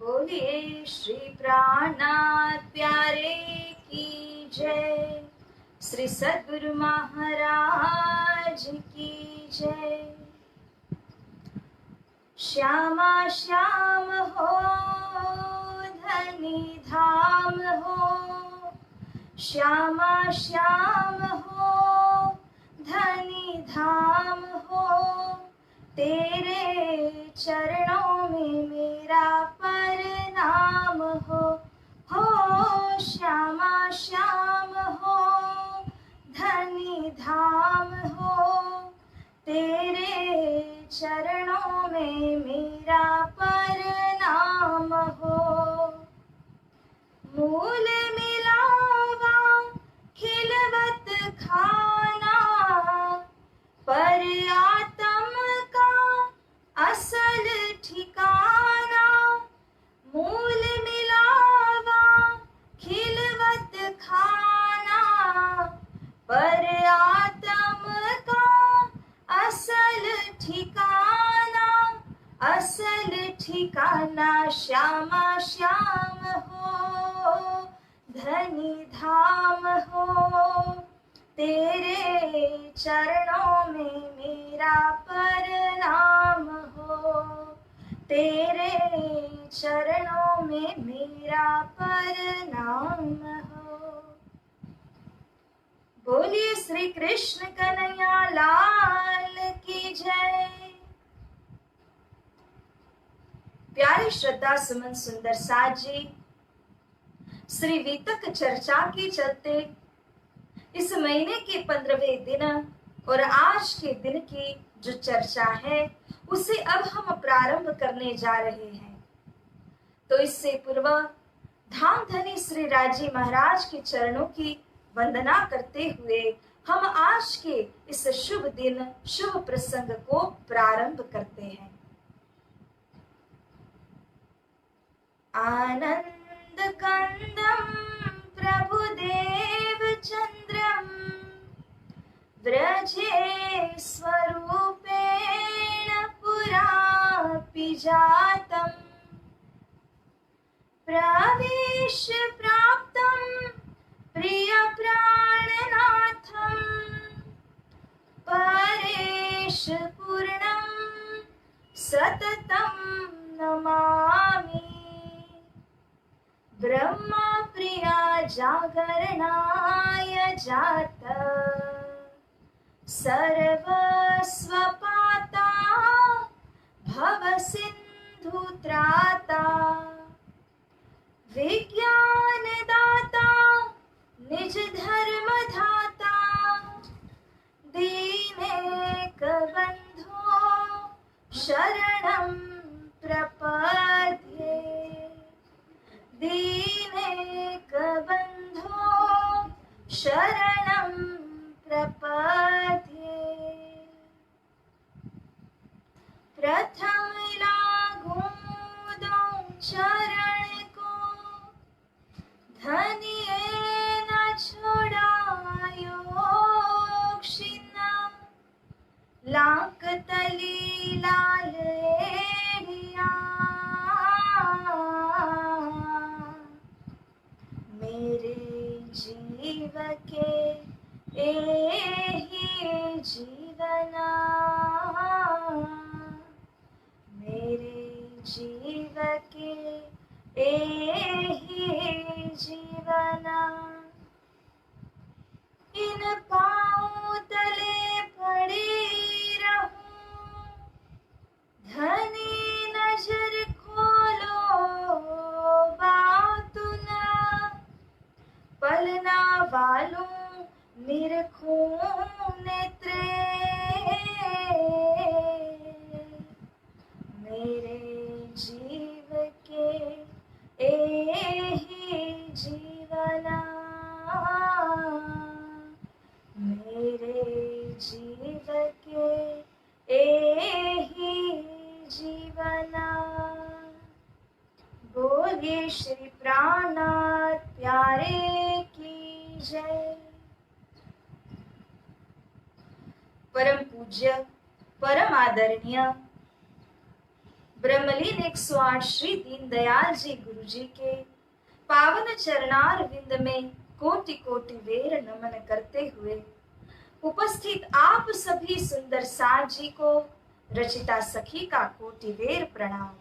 बोलिए श्री प्राणनाथ प्यारे की जय। श्री सद्गुरु महाराज की जय। श्यामा श्याम हो धनी धाम हो, श्यामा श्याम हो धनी धाम हो, तेरे चरणों में मेरा प्रणाम हो। श्यामा श्याम हो धनी धाम हो, तेरे चरणों में मेरा प्रणाम हो। मूल मिलावा खिलवत खाना, पर आत्म का असल ठिकाना। मूल मिलावा खिलवत खाना, पर आत्म का असल ठिकाना। असल ठिकाना श्यामा श्याम हो धनी धाम हो, तेरे चरणों में मेरा प्रणाम हो। तेरे चरणों में मेरा प्रणाम हो। बोलिए श्री कृष्ण कन्हैया लाल की जय। प्यारे श्रद्धा सुमन सुंदर साज जी, श्री वीतक चर्चा के चलते इस महीने के 15वें दिन और आज के दिन की जो चर्चा है उसे अब हम प्रारंभ करने जा रहे हैं। तो इससे पूर्व धाम धनी श्री राजी महाराज के चरणों की वंदना करते हुए हम आज के इस शुभ दिन शुभ प्रसंग को प्रारंभ करते हैं। आनंद कंदम प्रभुदेव चंद्रम, व्रजे स्वरूपेण पुरापि जातम्। प्रवेश प्राप्तं प्रिय प्राणनाथं, परेश पूर्णं सततं नमामि। ब्रह्मा प्रिया जागरणाय जात, सर्वस्वपाता भव सिंधु त्राता। विज्ञान दाता निज धर्म धाता, दीनेक बंधो शरणं प्रपद्ये। दीनेक बंधो शरणं प्रपद्ये। प्रथम लागू दो चरण को, धनिये न छोड़ायो क्षिना। लाक तली लाल एड़िया, मेरे जीव के एहि जीवना। मेरे जीव के एहि जीवना। इन पाँव तले पड़ी रहूं, धनी नजर खोलो बातु न। पलना वालों निरखूं नेत्रे, मेरे जीव के एहि जीवना। मेरे जीव के एहि जीवना। बोलिए श्री प्राणनाथ प्यारे की जय। परम पूज्य परम आदरणीय ब्रह्मलीन 108 श्री दीनदयाल जी गुरु जी के पावन चरणार विंद में कोटि कोटि वेर नमन करते हुए उपस्थित आप सभी सुंदर साज जी को रचिता सखी का कोटि वेर प्रणाम।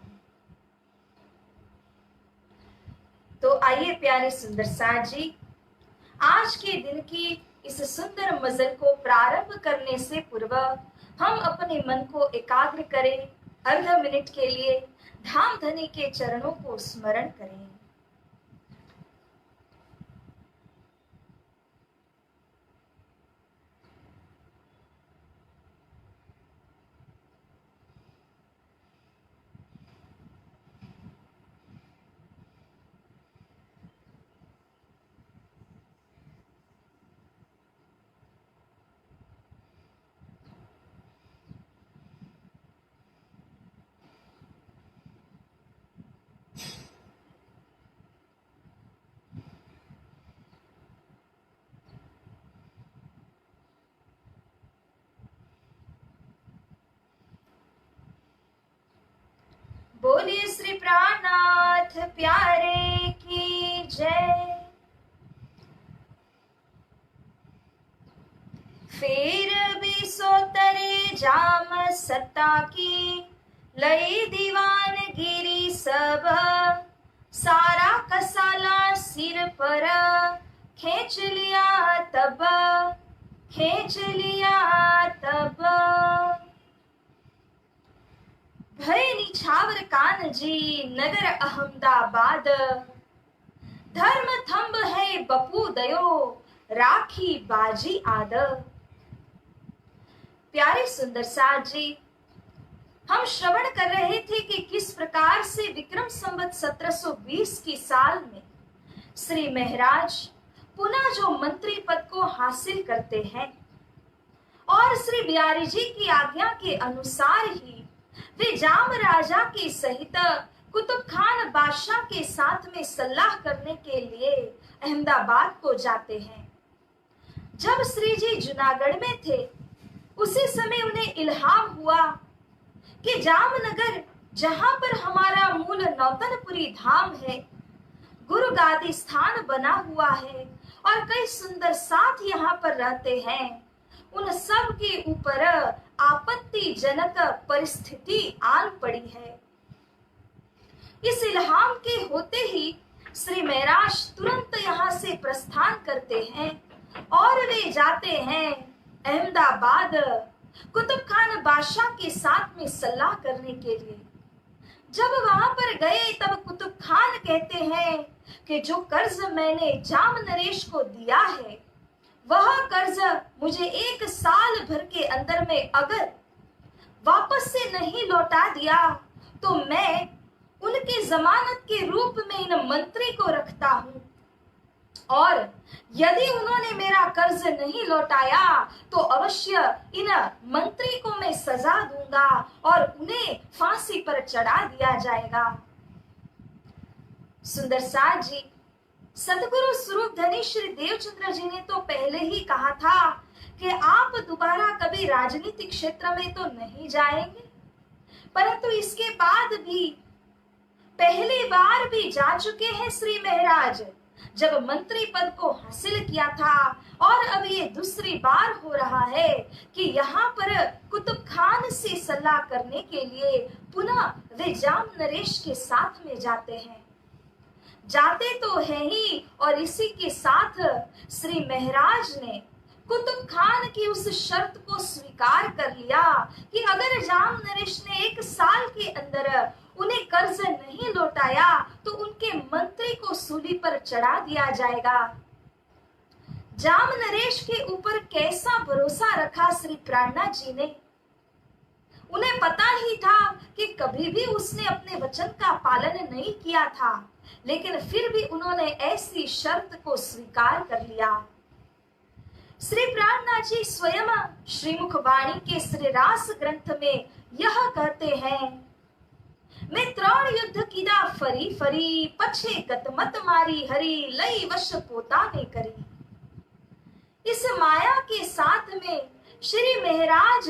तो आइए प्यारे सुंदर साज जी, आज के दिन की इस सुंदर मजल को प्रारंभ करने से पूर्व हम अपने मन को एकाग्र करें। अर्ध मिनट के लिए धाम धनी के चरणों को स्मरण करें। बोलिए श्री प्राणनाथ प्यारे की जय। फिर भी सोतरे जाम सत्ता की लई दीवान गिरी सब, सारा कसाला सिर पर खींच लिया तब, खींच लिया तब। भय निछावर कान जी नगर अहमदाबाद, धर्म थंब है बपू दयो राखी बाजी आद। प्यारे सुंदर साज जी, हम श्रवण कर रहे थे कि किस प्रकार से विक्रम संवत 1720 की साल में श्री महाराज पुनः जो मंत्री पद को हासिल करते हैं और श्री बिहारी जी की आज्ञा के अनुसार ही वे जाम राजा के सहित कुतुब खान बादशाह के साथ में सलाह करने के लिए अहमदाबाद को जाते हैं। जब श्री जी जूनागढ़ में थे उसी समय उन्हें इल्हाम हुआ कि जामनगर, जहां पर हमारा मूल नौतनपुरी धाम है, गुरु गादी स्थान बना हुआ है और कई सुंदर साथ यहाँ पर रहते हैं, उन सब के ऊपर आपत्तिजनक परिस्थिति आन पड़ी है। इस इल्हाम के होते ही श्री महाराज तुरंत यहाँ से प्रस्थान करते हैं और वे जाते हैं अहमदाबाद कुतुब खान बादशाह के साथ में सलाह करने के लिए। जब वहां पर गए तब कुतुब खान कहते हैं कि जो कर्ज मैंने जाम नरेश को दिया है वह कर्ज मुझे 1 साल भर के अंदर में अगर वापस से नहीं लौटा दिया तो मैं उनके जमानत के रूप में इन मंत्री को रखता हूं, और यदि उन्होंने मेरा कर्ज नहीं लौटाया तो अवश्य इन मंत्री को मैं सजा दूंगा और उन्हें फांसी पर चढ़ा दिया जाएगा। सुंदर साज जी, सदगुरु स्वरूप धनी श्री देवचंद्र जी ने तो पहले ही कहा था कि आप दोबारा कभी राजनीतिक क्षेत्र में तो नहीं जाएंगे, परंतु इसके बाद भी पहली बार भी जा चुके हैं श्री महाराज जब मंत्री पद को हासिल किया था, और अब ये दूसरी बार हो रहा है कि यहाँ पर कुतुब खान से सलाह करने के लिए पुनः वे जाम नरेश के साथ में जाते हैं। जाते तो है ही, और इसी के साथ श्री महाराज ने कुतुब खान की उस शर्त को स्वीकार कर लिया कि अगर जाम नरेश ने 1 साल के अंदर उन्हें कर्ज नहीं लौटाया तो उनके मंत्री को सूली पर चढ़ा दिया जाएगा। जाम नरेश के ऊपर कैसा भरोसा रखा श्री प्राणनाथ जी ने। उन्हें पता ही था कि कभी भी उसने अपने वचन का पालन नहीं किया था, लेकिन फिर भी उन्होंने ऐसी शर्त को स्वीकार कर लिया। श्री प्राणनाथ जी स्वयं श्रीमुख वाणी के श्री रास ग्रंथ में यह कहते हैं, मैं 3 युद्ध कीदा फरी फरी, पछे गतमत मारी हरी, लई वश पोता ने करी। इस माया के साथ में श्री महाराज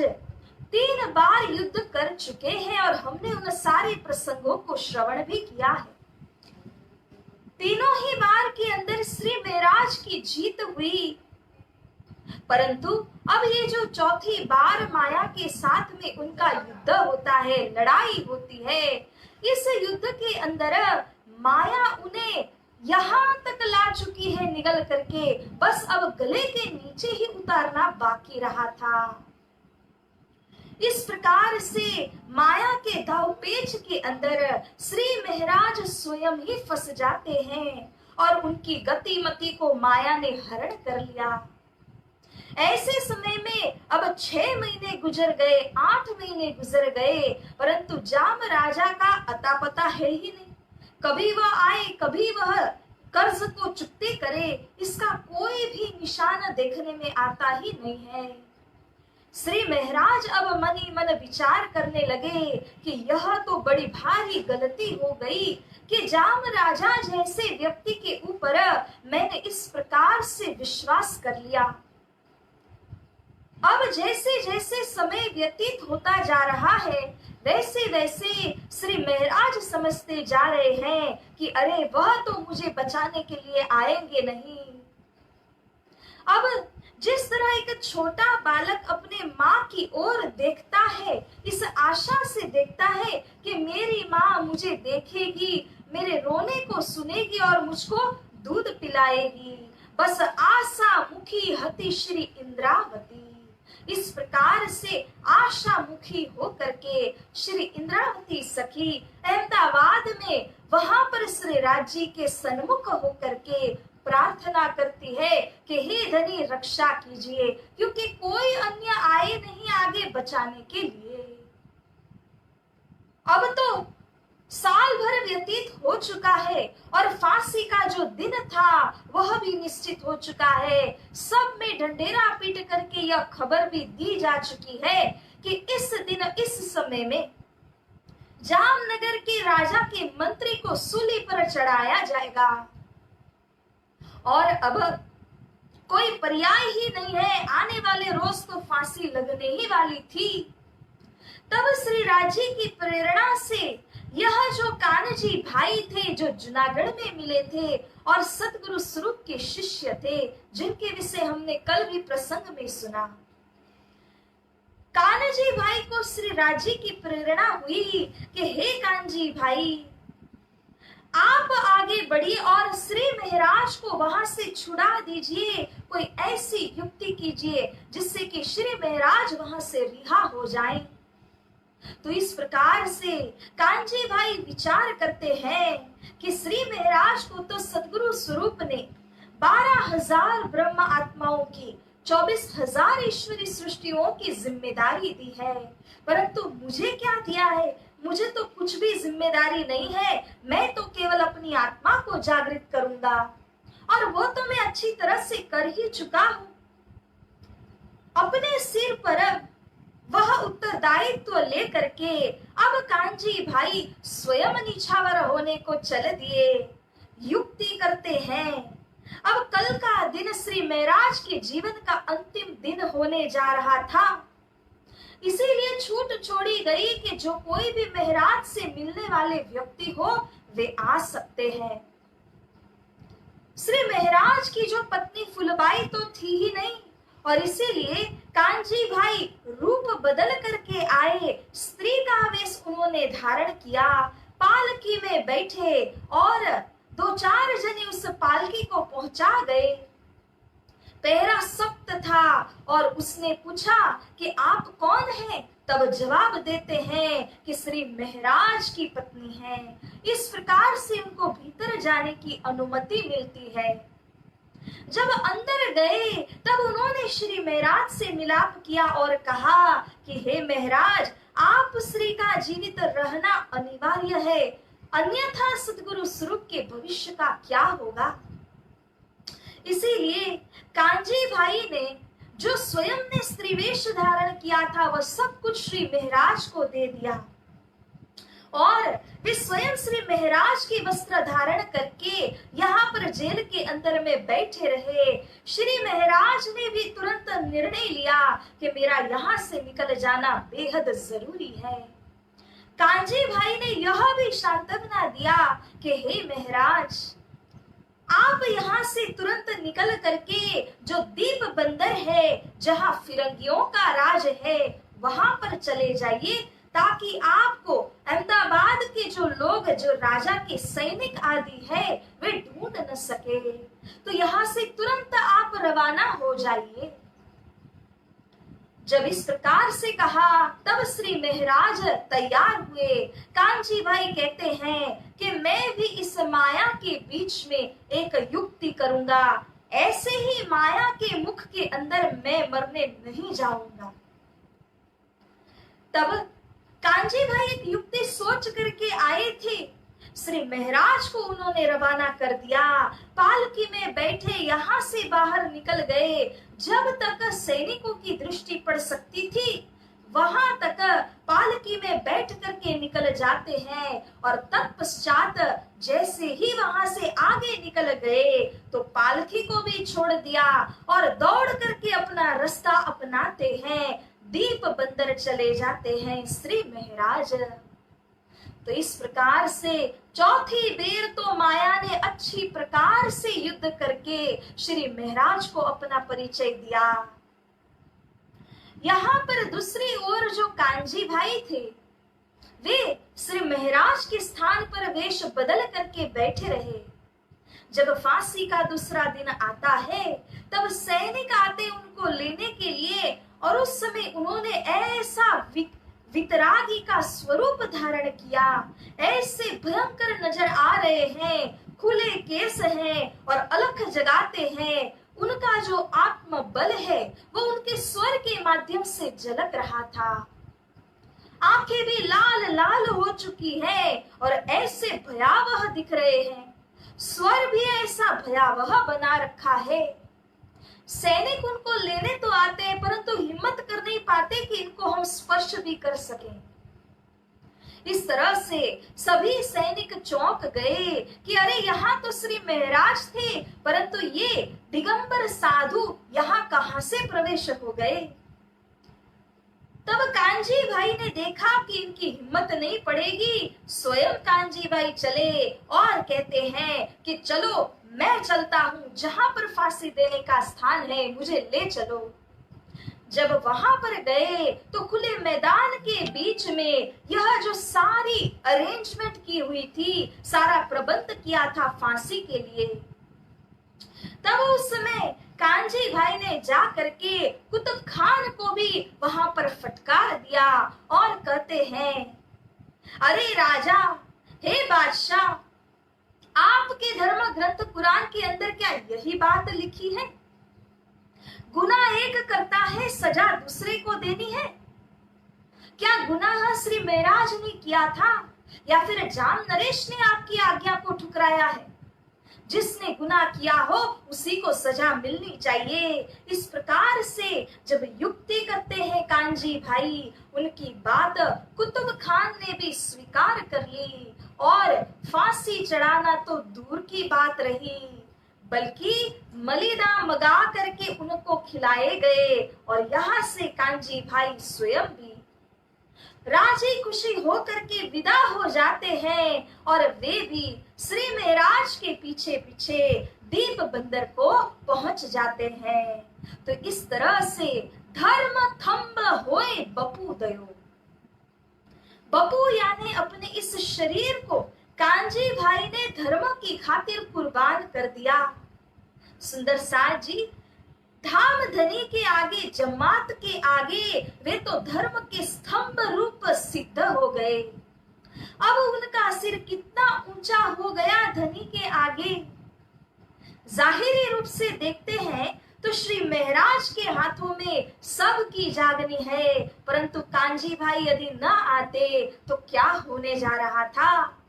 3 बार युद्ध कर चुके हैं और हमने उन सारे प्रसंगों को श्रवण भी किया है। तीनों ही बार के अंदर श्री महराज की जीत हुई, परंतु अब ये जो चौथी बार माया के साथ में उनका युद्ध होता है, लड़ाई होती है, इस युद्ध के अंदर माया उन्हें यहां तक ला चुकी है निगल करके, बस अब गले के नीचे ही उतारना बाकी रहा था। इस प्रकार से माया के दांवपेच के अंदर श्री महराज स्वयं ही फंस जाते हैं और उनकी गतिमति को माया ने हरण कर लिया। ऐसे समय में अब 6 महीने गुजर गए, 8 महीने गुजर गए, परंतु जाम राजा का अता पता है ही नहीं। कभी वह आए, कभी वह कर्ज को चुकते करे, इसका कोई भी निशान देखने में आता ही नहीं है। श्री महराज अब मन ही मन विचार करने लगे कि यह तो बड़ी भारी गलती हो गई कि जाम राजा जैसे व्यक्ति के ऊपर मैंने इस प्रकार से विश्वास कर लिया। अब जैसे जैसे समय व्यतीत होता जा रहा है, वैसे वैसे श्री महराज समझते जा रहे हैं कि अरे वह तो मुझे बचाने के लिए आएंगे नहीं। अब जिस तरह एक छोटा बालक अपने माँ की ओर देखता है, इस आशा से देखता है कि मेरी माँ मुझे देखेगी, मेरे रोने को सुनेगी और मुझको दूध पिलाएगी, बस आशा मुखी हति श्री इंद्रावती। इस प्रकार से आशा मुखी होकर के श्री इंद्रावती सखी अहमदाबाद में वहां पर श्री राज्य के सन्मुख होकर के प्रार्थना करती है कि हे धनी रक्षा कीजिए, क्योंकि कोई अन्य आए नहीं आगे बचाने के लिए। अब तो साल भर व्यतीत हो चुका है और फांसी का जो दिन था वह भी निश्चित हो चुका है। सब में ढंढेरा पीट करके यह खबर भी दी जा चुकी है कि इस दिन इस समय में जामनगर के राजा के मंत्री को सूली पर चढ़ाया जाएगा और अब कोई पर्याय ही नहीं है, आने वाले रोज तो फांसी लगने ही वाली थी। तब श्री राजी की प्रेरणा से यह जो कान्हजी भाई थे, जो जूनागढ़ में मिले थे और सतगुरु स्वरूप के शिष्य थे, जिनके विषय हमने कल भी प्रसंग में सुना, कान्हजी भाई को श्री राजी की प्रेरणा हुई कि हे कान्हजी भाई, आप आगे बढ़िए और श्री महराज को वहां से छुड़ा दीजिए, कोई ऐसी युक्ति कीजिए जिससे कि श्री महराज वहां से रिहा हो जाएं। तो इस प्रकार से कांची भाई विचार करते हैं कि श्री महराज को तो सतगुरु स्वरूप ने 12,000 ब्रह्म आत्माओं की 24,000 ईश्वरी सृष्टियों की जिम्मेदारी दी है, परंतु मुझे क्या दिया है? मुझे तो कुछ भी जिम्मेदारी नहीं है, मैं तो केवल अपनी आत्मा को जागृत करूंगा और वो तो मैं अच्छी तरह से कर ही चुका हूं। अपने सिर पर वह उत्तरदायित्व लेकर के अब कांजी भाई स्वयं निछावर होने को चल दिए। युक्ति करते हैं। अब कल का दिन श्री महराज के जीवन का अंतिम दिन होने जा रहा था, इसीलिए छूट छोड़ी गई कि जो कोई भी महराज से मिलने वाले व्यक्ति हो वे आ सकते हैं। श्री महराज की जो पत्नी फुलबाई तो थी ही नहीं और इसीलिए कांजी भाई रूप बदल करके आए, स्त्री का वेश उन्होंने धारण किया, पालकी में बैठे और 2-4 जने उस पालकी को पहुंचा गए। पहरा सख्त था और उसने पूछा कि आप कौन हैं? तब जवाब देते हैं कि श्री महराज की पत्नी हैं। इस प्रकार से उनको भीतर जाने की अनुमति मिलती है। जब अंदर गए तब उन्होंने श्री महराज से मिलाप किया और कहा कि हे महराज, आप श्री का जीवित रहना अनिवार्य है, अन्यथा सतगुरु स्वरूप के भविष्य का क्या होगा। इसीलिए कांजी भाई ने जो स्वयं ने स्त्रीवेश धारण किया था वह सब कुछ श्री महराज को दे दिया और वे स्वयं श्री महाराज की वस्त्र धारण करके यहाँ पर जेल के अंदर में बैठे रहे। श्री महाराज ने भी तुरंत निर्णय लिया कि मेरा यहाँ से निकल जाना बेहद जरूरी है। कांजी भाई ने यह भी सांत्वना दिया कि हे महाराज, आप यहाँ से तुरंत निकल करके जो दीप बंदर है, जहाँ फिरंगियों का राज है, वहां पर चले जाइए, ताकि आपको अहमदाबाद के जो लोग, जो राजा के सैनिक आदि है, वे ढूंढ न सके। तो यहाँ से तुरंत आप रवाना हो जाइए। जब इस प्रकार से कहा तब श्री महाराज तैयार हुए। कांची भाई कहते हैं कि मैं भी इस माया के बीच में एक युक्ति करूंगा, ऐसे ही माया के मुख के अंदर मैं मरने नहीं जाऊंगा। तब कांजी भाई एक युक्ति सोच करके आए थे। श्री महाराज को उन्होंने रवाना कर दिया, पालकी में बैठे यहाँ से बाहर निकल गए। जब तक सैनिकों की दृष्टि पड़ सकती थी, वहां तक पालकी में बैठ करके निकल जाते हैं, और तत्पश्चात जैसे ही वहां से आगे निकल गए तो पालकी को भी छोड़ दिया और दौड़ करके अपना रास्ता अपनाते हैं। दीप बंदर चले जाते हैं श्री महाराज। तो इस प्रकार से चौथी बेर तो माया ने अच्छी प्रकार से युद्ध करके श्री महाराज को अपना परिचय दिया। यहाँ पर दूसरी ओर जो कांजी भाई थे, वे श्री महाराज के स्थान पर वेश बदल करके बैठे रहे। जब फांसी का दूसरा दिन आता है, तब सैनिक आते उनको लेने के लिए, और उस समय उन्होंने ऐसा वितरागी का स्वरूप धारण किया, ऐसे भयंकर नजर आ रहे हैं, खुले केस हैं और अलख जगाते हैं। उनका जो आत्म बल है वो उनके स्वर के माध्यम से झलक रहा था। आंखें भी लाल लाल हो चुकी है और ऐसे भयावह दिख रहे हैं, स्वर भी ऐसा भयावह बना रखा है। सैनिक उनको लेने तो आते हैं, परंतु हिम्मत कर नहीं पाते कि इनको हम स्पर्श भी कर सकें। इस तरह से सभी सैनिक चौंक गए कि अरे यहाँ तो श्री महाराज थे, परंतु ये दिगंबर साधु यहाँ कहाँ से प्रवेश हो गए। तब कांजी भाई ने देखा कि इनकी हिम्मत नहीं पड़ेगी। स्वयं कांजी भाई चले और कहते हैं कि चलो मैं चलता हूँ, जहां पर फांसी देने का स्थान है मुझे ले चलो। जब वहां पर गए तो खुले मैदान के बीच में यह जो सारी अरेंजमेंट की हुई थी, सारा प्रबंध किया था फांसी के लिए, तब उस समय कांजी भाई ने जा करके कुतुब खान को भी वहां पर फटकार दिया और कहते हैं, अरे राजा, हे बादशाह, आपके धर्म ग्रंथ कुरान के अंदर क्या यही बात लिखी है? गुनाह एक करता है, सजा दूसरे को देनी है। क्या गुनाह श्री महाराज ने किया था या फिर जाम नरेश ने आपकी आज्ञा को ठुकराया है? जिसने गुनाह किया हो उसी को सजा मिलनी चाहिए। इस प्रकार से जब युक्ति करते हैं कांजी भाई, उनकी बात कुतुब खान ने भी स्वीकार कर ली और फांसी चढ़ाना तो दूर की बात रही, बल्कि मलिदा मंगा करके उनको खिलाए गए। और यहाँ से कांजी भाई स्वयं भी राजी खुशी होकर के विदा हो जाते हैं, और वे भी श्री महाराज के पीछे पीछे दीप बंदर को पहुंच जाते हैं। तो इस तरह से धर्म थंब होए बपू दयो। बपू यानी अपने इस शरीर को कांजी भाई ने धर्म की खातिर कुर्बान कर दिया। सुंदर साथ जी, धाम धनी के आगे, जमात के आगे वे तो धर्म के स्तंभ रूप सिद्ध हो गए। अब उनका सिर कितना ऊंचा हो गया धनी के आगे। जाहिरी रूप से देखते हैं तो श्री महाराज के हाथों में सबकी जागनी है, परंतु कांजी भाई यदि न आते तो क्या होने जा रहा था।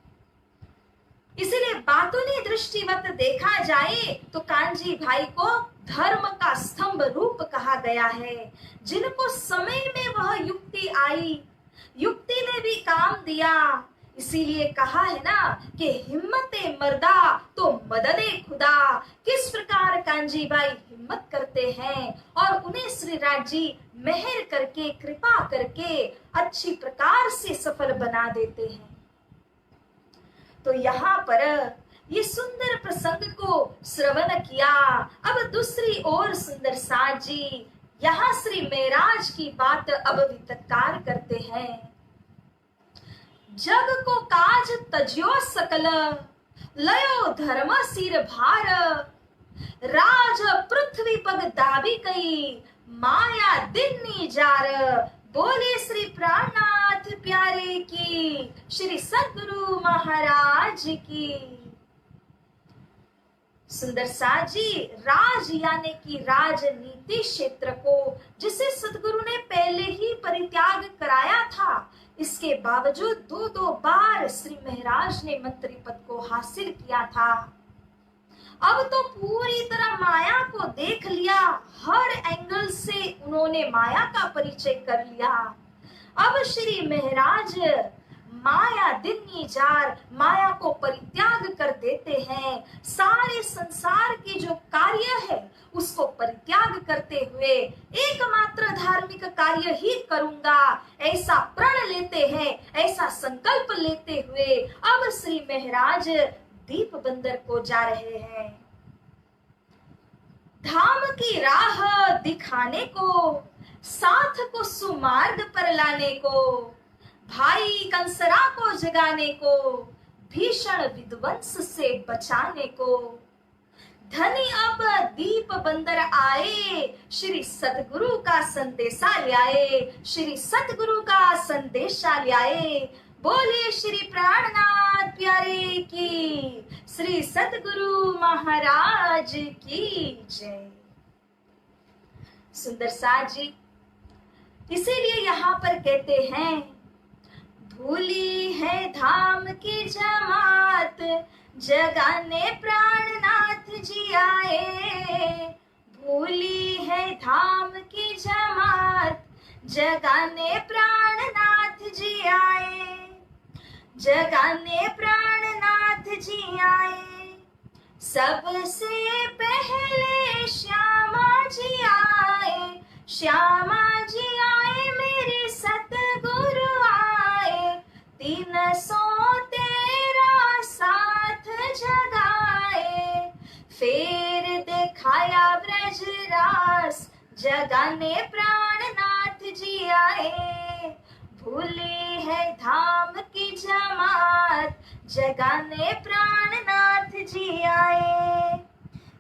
इसलिए बातूनी दृष्टिवत देखा जाए तो कांजी भाई को धर्म का स्तंभ रूप कहा गया है। जिनको समय में वह युक्ति आई, युक्ति ने भी काम दिया, इसीलिए कहा है ना कि हिम्मते मर्दा तो मददे खुदा। किस प्रकार कांजी भाई हिम्मत करते हैं और उन्हें श्री राज जी मेहर करके कृपा करके अच्छी प्रकार से सफल बना देते हैं। तो यहाँ पर ये सुंदर प्रसंग को श्रवण किया। अब दूसरी ओर सुंदर साज जी यहाँ श्री महराज की बात अब वितकार करते हैं। जग को काज तज्यो सकल, लयो धर्म सिर भार, राज पृथ्वी पग दाबी कई, माया दिन्नी जार। बोले श्री प्राणनाथ प्यारे की, श्री सद्गुरु महाराज की। सुंदर साज जी राज यानी कि राजनीति क्षेत्र को जिसे सदगुरु ने पहले ही परित्याग कराया था, इसके बावजूद दो बार श्री महराज ने मंत्री पद को हासिल किया था। अब तो पूरी तरह माया को देख लिया, हर एंगल से उन्होंने माया का परिचय कर लिया। अब श्री महराज माया दिन्नी जार, माया को परित्याग कर देते हैं। सारे संसार के जो कार्य है उसको परित्याग करते हुए एकमात्र धार्मिक कार्य ही करूंगा, ऐसा प्रण लेते हैं, ऐसा संकल्प लेते हुए अब श्री महराज दीप बंदर को जा रहे हैं। धाम की राह दिखाने को, साथ को सुमार्ग पर लाने को, भाई कंसरा को जगाने को, भीषण विध्वंस से बचाने को। धनी अब दीप बंदर आए, श्री सतगुरु का संदेशा ले आए, श्री सतगुरु का संदेशा ले आए। बोलिए श्री प्राणनाथ प्यारे की, श्री सतगुरु महाराज की जय। सुंदर साज जी इसीलिए यहाँ पर कहते हैं, भूली है धाम की जमात, जगाने प्राणनाथ जी आए। भूली है धाम की जमात, जगाने प्राणनाथ जी आए, जगाने प्राणनाथ जी आए। सबसे पहले श्यामा जी आए, श्यामा जी आए मेरे सतगुरु आए। 313 साथ जगाए, फिर दिखाया ब्रज रास, जगाने प्राणनाथ जी आए। भूली है धाम की जमात, जगाने प्राणनाथ जी आए।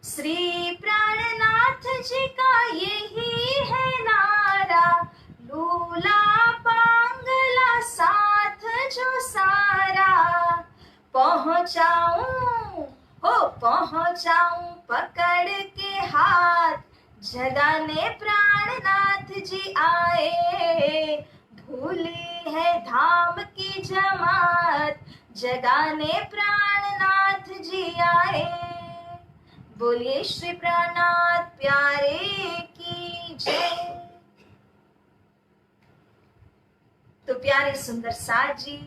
श्री प्राणनाथ जी का यही है नारा, लूला पांगला साथ जो सारा। पहुंचाऊं हो पहुंचाऊं पकड़ के हाथ, जगाने प्राणनाथ जी आए। भूली है धाम की जमात, जगाने प्राणनाथ जी आए। बोलिए श्री प्राणनाथ प्यारे की जय। तो प्यारे सुंदर साज जी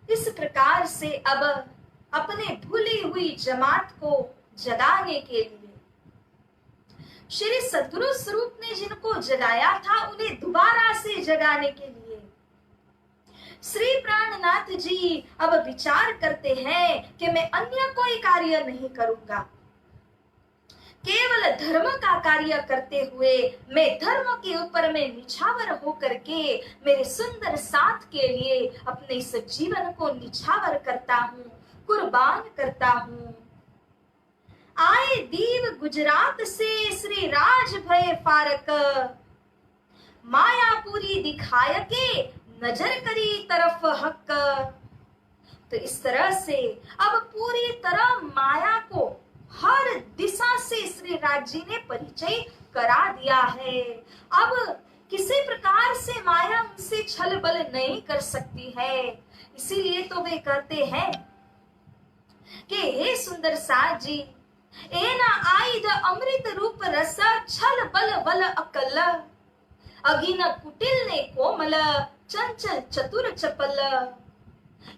इस प्रकार से अब अपने भूली हुई जमात को जगाने के लिए श्री सद्गुरु स्वरूप ने जिनको जगाया था, उन्हें दोबारा से जगाने के लिए श्री प्राणनाथ जी अब विचार करते हैं कि मैं अन्य कोई कार्य नहीं करूंगा, केवल धर्म का कार्य करते हुए मैं धर्म के ऊपर में निछावर होकर के मेरे सुंदर साथ के लिए अपने इस जीवन को निछावर करता हूँ, कुर्बान करता हूँ। आए दीव गुजरात से श्री राज भय फारक, मायापुरी दिखाय के नजर करी तरफ हक। तो इस तरह से अब पूरी तरह माया को हर दिशा से श्री राज जी ने परिचय करा दिया है। अब किसी प्रकार से माया उनसे छल बल नहीं कर सकती है। इसीलिए तो वे कहते हैं कि हे सुंदर साज जी, एना आयुध अमृत रूप रस, छल बल बल अकल। अगिन कुटिल ने कोमल, चंचल चतुर चपल।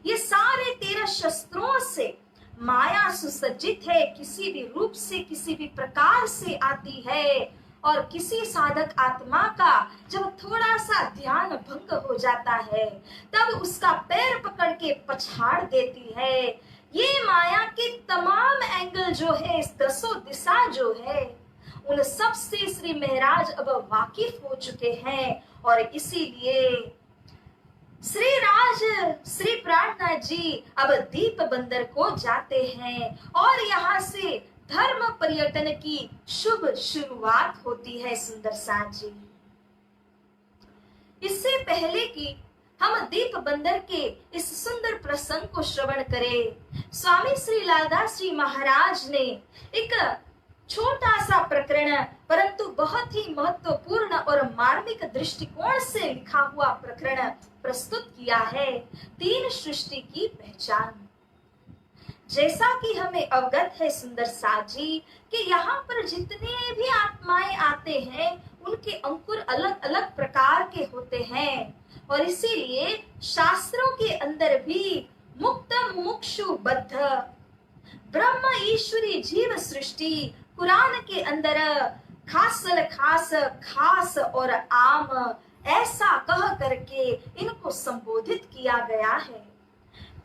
ये सारे 13 शस्त्रों से माया सुसज्जित है, किसी भी रूप से किसी भी प्रकार से आती है। और किसी साधक आत्मा का जब थोड़ा सा ध्यान भंग हो जाता है तब उसका पैर पकड़ के पछाड़ देती है। ये माया के तमाम एंगल जो है, इस 10 दिशा जो है, उन सब से श्री महाराज अब वाकिफ हो चुके हैं। और इसीलिए श्री प्राणनाथ जी अब दीप बंदर को जाते हैं और यहाँ से धर्म पर्यटन की शुभ शुरुआत होती है। सुंदर साथ जी, इससे पहले कि हम दीप बंदर के इस सुंदर प्रसंग को श्रवण करें, स्वामी श्री लालदास जी महाराज ने एक छोटा सा प्रकरण परंतु बहुत ही महत्वपूर्ण और मार्मिक दृष्टिकोण से लिखा हुआ प्रकरण प्रस्तुत किया है, 3 सृष्टि की पहचान। जैसा कि हमें अवगत है सुंदर साथ जी कि यहाँ पर जितने भी आत्माएं आते हैं उनके अंकुर अलग अलग प्रकार के होते हैं। और इसीलिए शास्त्रों के अंदर भी मुक्त मुमुक्षु बद्ध ब्रह्म ईश्वरी जीव सृष्टि, कुरान के अंदर खासल खास, खास और आम, ऐसा कह करके इनको संबोधित किया गया है।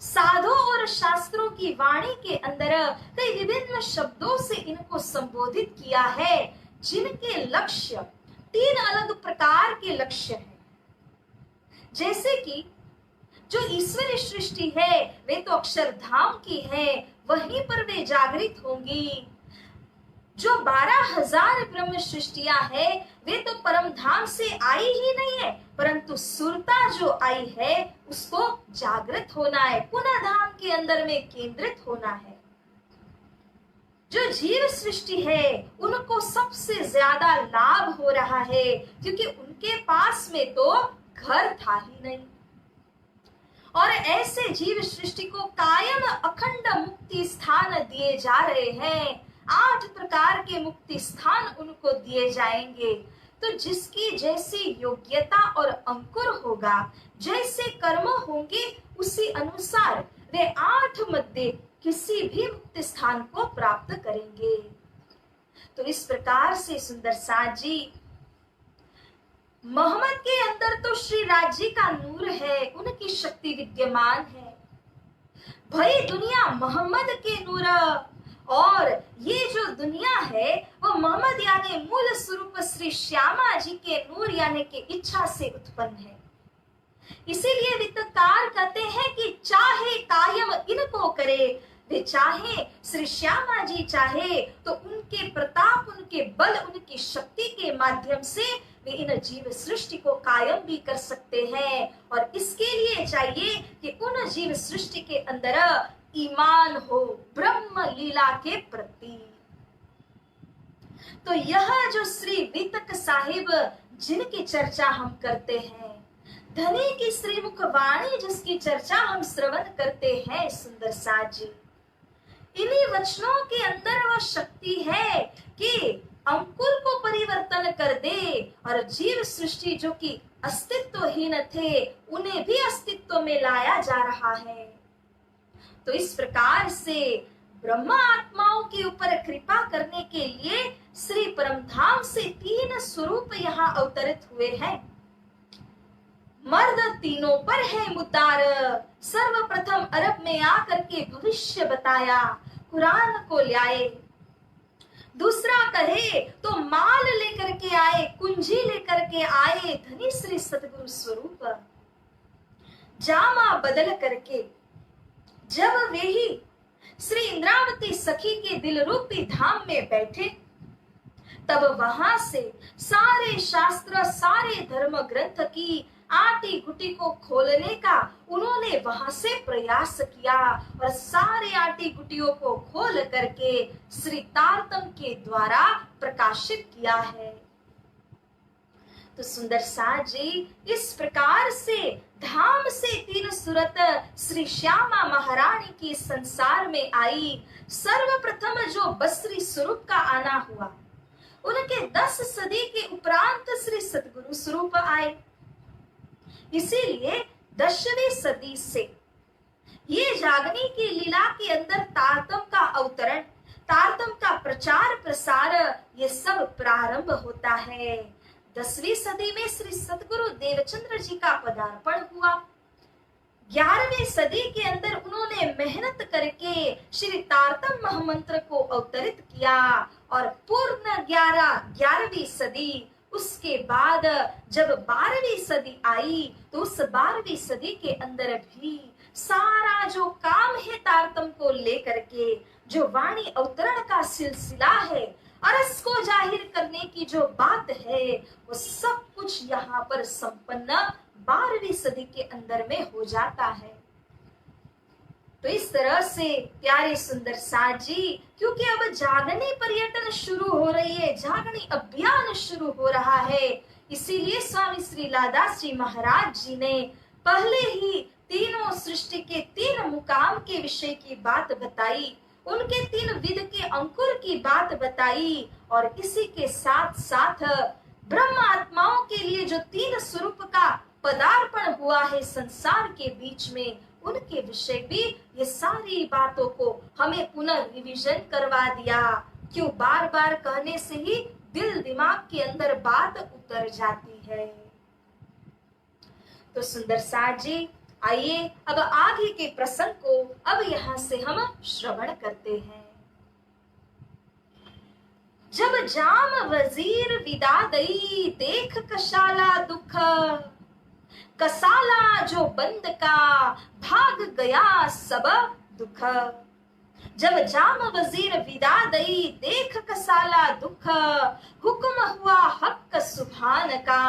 साधु और शास्त्रों की वाणी के अंदर कई विभिन्न शब्दों से इनको संबोधित किया है, जिनके लक्ष्य 3 अलग प्रकार के लक्ष्य हैं। जैसे कि जो ईश्वरी सृष्टि है वे तो अक्षरधाम की है, वहीं पर वे जागृत होंगी। जो 12,000 ब्रह्म सृष्टियां है वे तो परम धाम से आई ही नहीं है, परंतु सुरता जो आई है उसको जागृत होना है, पुनः धाम के अंदर में केंद्रित होना है। जो जीव सृष्टि है उनको सबसे ज्यादा लाभ हो रहा है, क्योंकि उनके पास में तो घर था ही नहीं। और ऐसे जीव सृष्टि को कायम अखंड मुक्ति स्थान दिए जा रहे हैं। 8 प्रकार के मुक्ति स्थान उनको दिए जाएंगे। तो जिसकी जैसी योग्यता और अंकुर होगा, जैसे कर्म होंगे, उसी अनुसार वे 8 मध्य किसी भी मुक्ति स्थान को प्राप्त करेंगे। तो इस प्रकार से सुंदर साथ जी, मोहम्मद के अंदर तो श्री राज जी का नूर है, उनकी शक्ति विद्यमान है। भाई दुनिया मोहम्मद के नूर, और ये जो दुनिया है वो मोहम्मद यानी मूल स्वरूप श्री श्यामा जी के नूर यानी कि इच्छा से उत्पन्न है। इसीलिए वित्तकार कहते हैं कि चाहे कायम इनको करे, वे चाहे श्री श्यामा जी चाहे तो उनके प्रताप, उनके बल, उनकी शक्ति के माध्यम से वे इन जीव सृष्टि को कायम भी कर सकते हैं। और इसके लिए चाहिए कि उन जीव सृष्टि के अंदर ईमान हो ब्रह्म लीला के प्रति। तो यह जो श्री वितक साहिब जिनकी चर्चा हम करते हैं, धनी की श्रीमुख वाणी जिसकी चर्चा हम श्रवण करते हैं सुंदर साथ जी, इन्हीं वचनों के अंदर वह शक्ति है कि अंकुर को परिवर्तन कर दे और जीव सृष्टि जो कि अस्तित्वहीन थे उन्हें भी अस्तित्व में लाया जा रहा है। तो इस प्रकार से ब्रह्मा आत्माओं के ऊपर कृपा करने के लिए श्री परमधाम से 3 स्वरूप यहाँ अवतरित हुए हैं। मर्द तीनों पर है मुतार, सर्वप्रथम अरब में आकर के भविष्य बताया, कुरान को लाए। दूसरा कहे तो माल लेकर के आए, कुंजी लेकर के आए, धनी श्री सतगुरु स्वरूप। जामा बदल करके जब वे ही श्री इंद्रावती सखी के दिल रूपी धाम में बैठे, तब वहां से सारे शास्त्र, सारे धर्म ग्रंथ की आटी गुटी को खोलने का उन्होंने वहां से प्रयास किया और सारे आटी गुटियों को खोल करके श्री तारतम के द्वारा प्रकाशित किया है। तो सुंदर साथ जी, इस प्रकार से धाम से 3 सूरत श्री श्यामा महारानी की संसार में आई। सर्वप्रथम जो बसरी स्वरूप का आना हुआ, उनके 10 सदी के उपरांत श्री सतगुरु स्वरूप आए। इसीलिए 10वीं सदी से ये जागने की लीला के अंदर तारतम का अवतरण, तारतम का प्रचार प्रसार, ये सब प्रारंभ होता है। 10वीं सदी में श्री सद्गुरु देवचंद्र जी का पदार्पण हुआ। 11वीं सदी के अंदर उन्होंने मेहनत करके श्री तारतम महामंत्र को अवतरित किया और पूर्ण 11वीं सदी, उसके बाद जब 12वीं सदी आई तो उस 12वीं सदी के अंदर भी सारा जो काम है तारतम को लेकर के, जो वाणी अवतरण का सिलसिला है, अरस को जाहिर करने की जो बात है, वो सब कुछ यहाँ पर संपन्न 12वीं सदी के अंदर में हो जाता है। तो इस तरह से प्यारे सुंदर साथ जी, क्योंकि अब जागनी पर्यटन शुरू हो रही है, जागनी अभियान शुरू हो रहा है, इसीलिए स्वामी श्री लादास जी महाराज जी ने पहले ही तीनों सृष्टि के 3 मुकाम के विषय की बात बताई, उनके 3 विद के अंकुर की बात बताई, और इसी के साथ साथ ब्रह्म आत्माओं के लिए जो 3 स्वरूप का पदार्पण हुआ है संसार के बीच में, उनके विषय भी ये सारी बातों को हमें पुनः रिवीजन करवा दिया। क्यों बार बार कहने से ही दिल दिमाग के अंदर बात उतर जाती है। तो सुंदर साथ जी, आइए अब आगे के प्रसंग को अब यहाँ से हम श्रवण करते हैं। जब जाम वजीर विदा दई, देख कशाला दुख, कसाला जो बंद का, भाग गया सब दुख। जब जाम वजीर विदा दई, देख कसाला दुख, हुक्म हुआ हक सुभान का,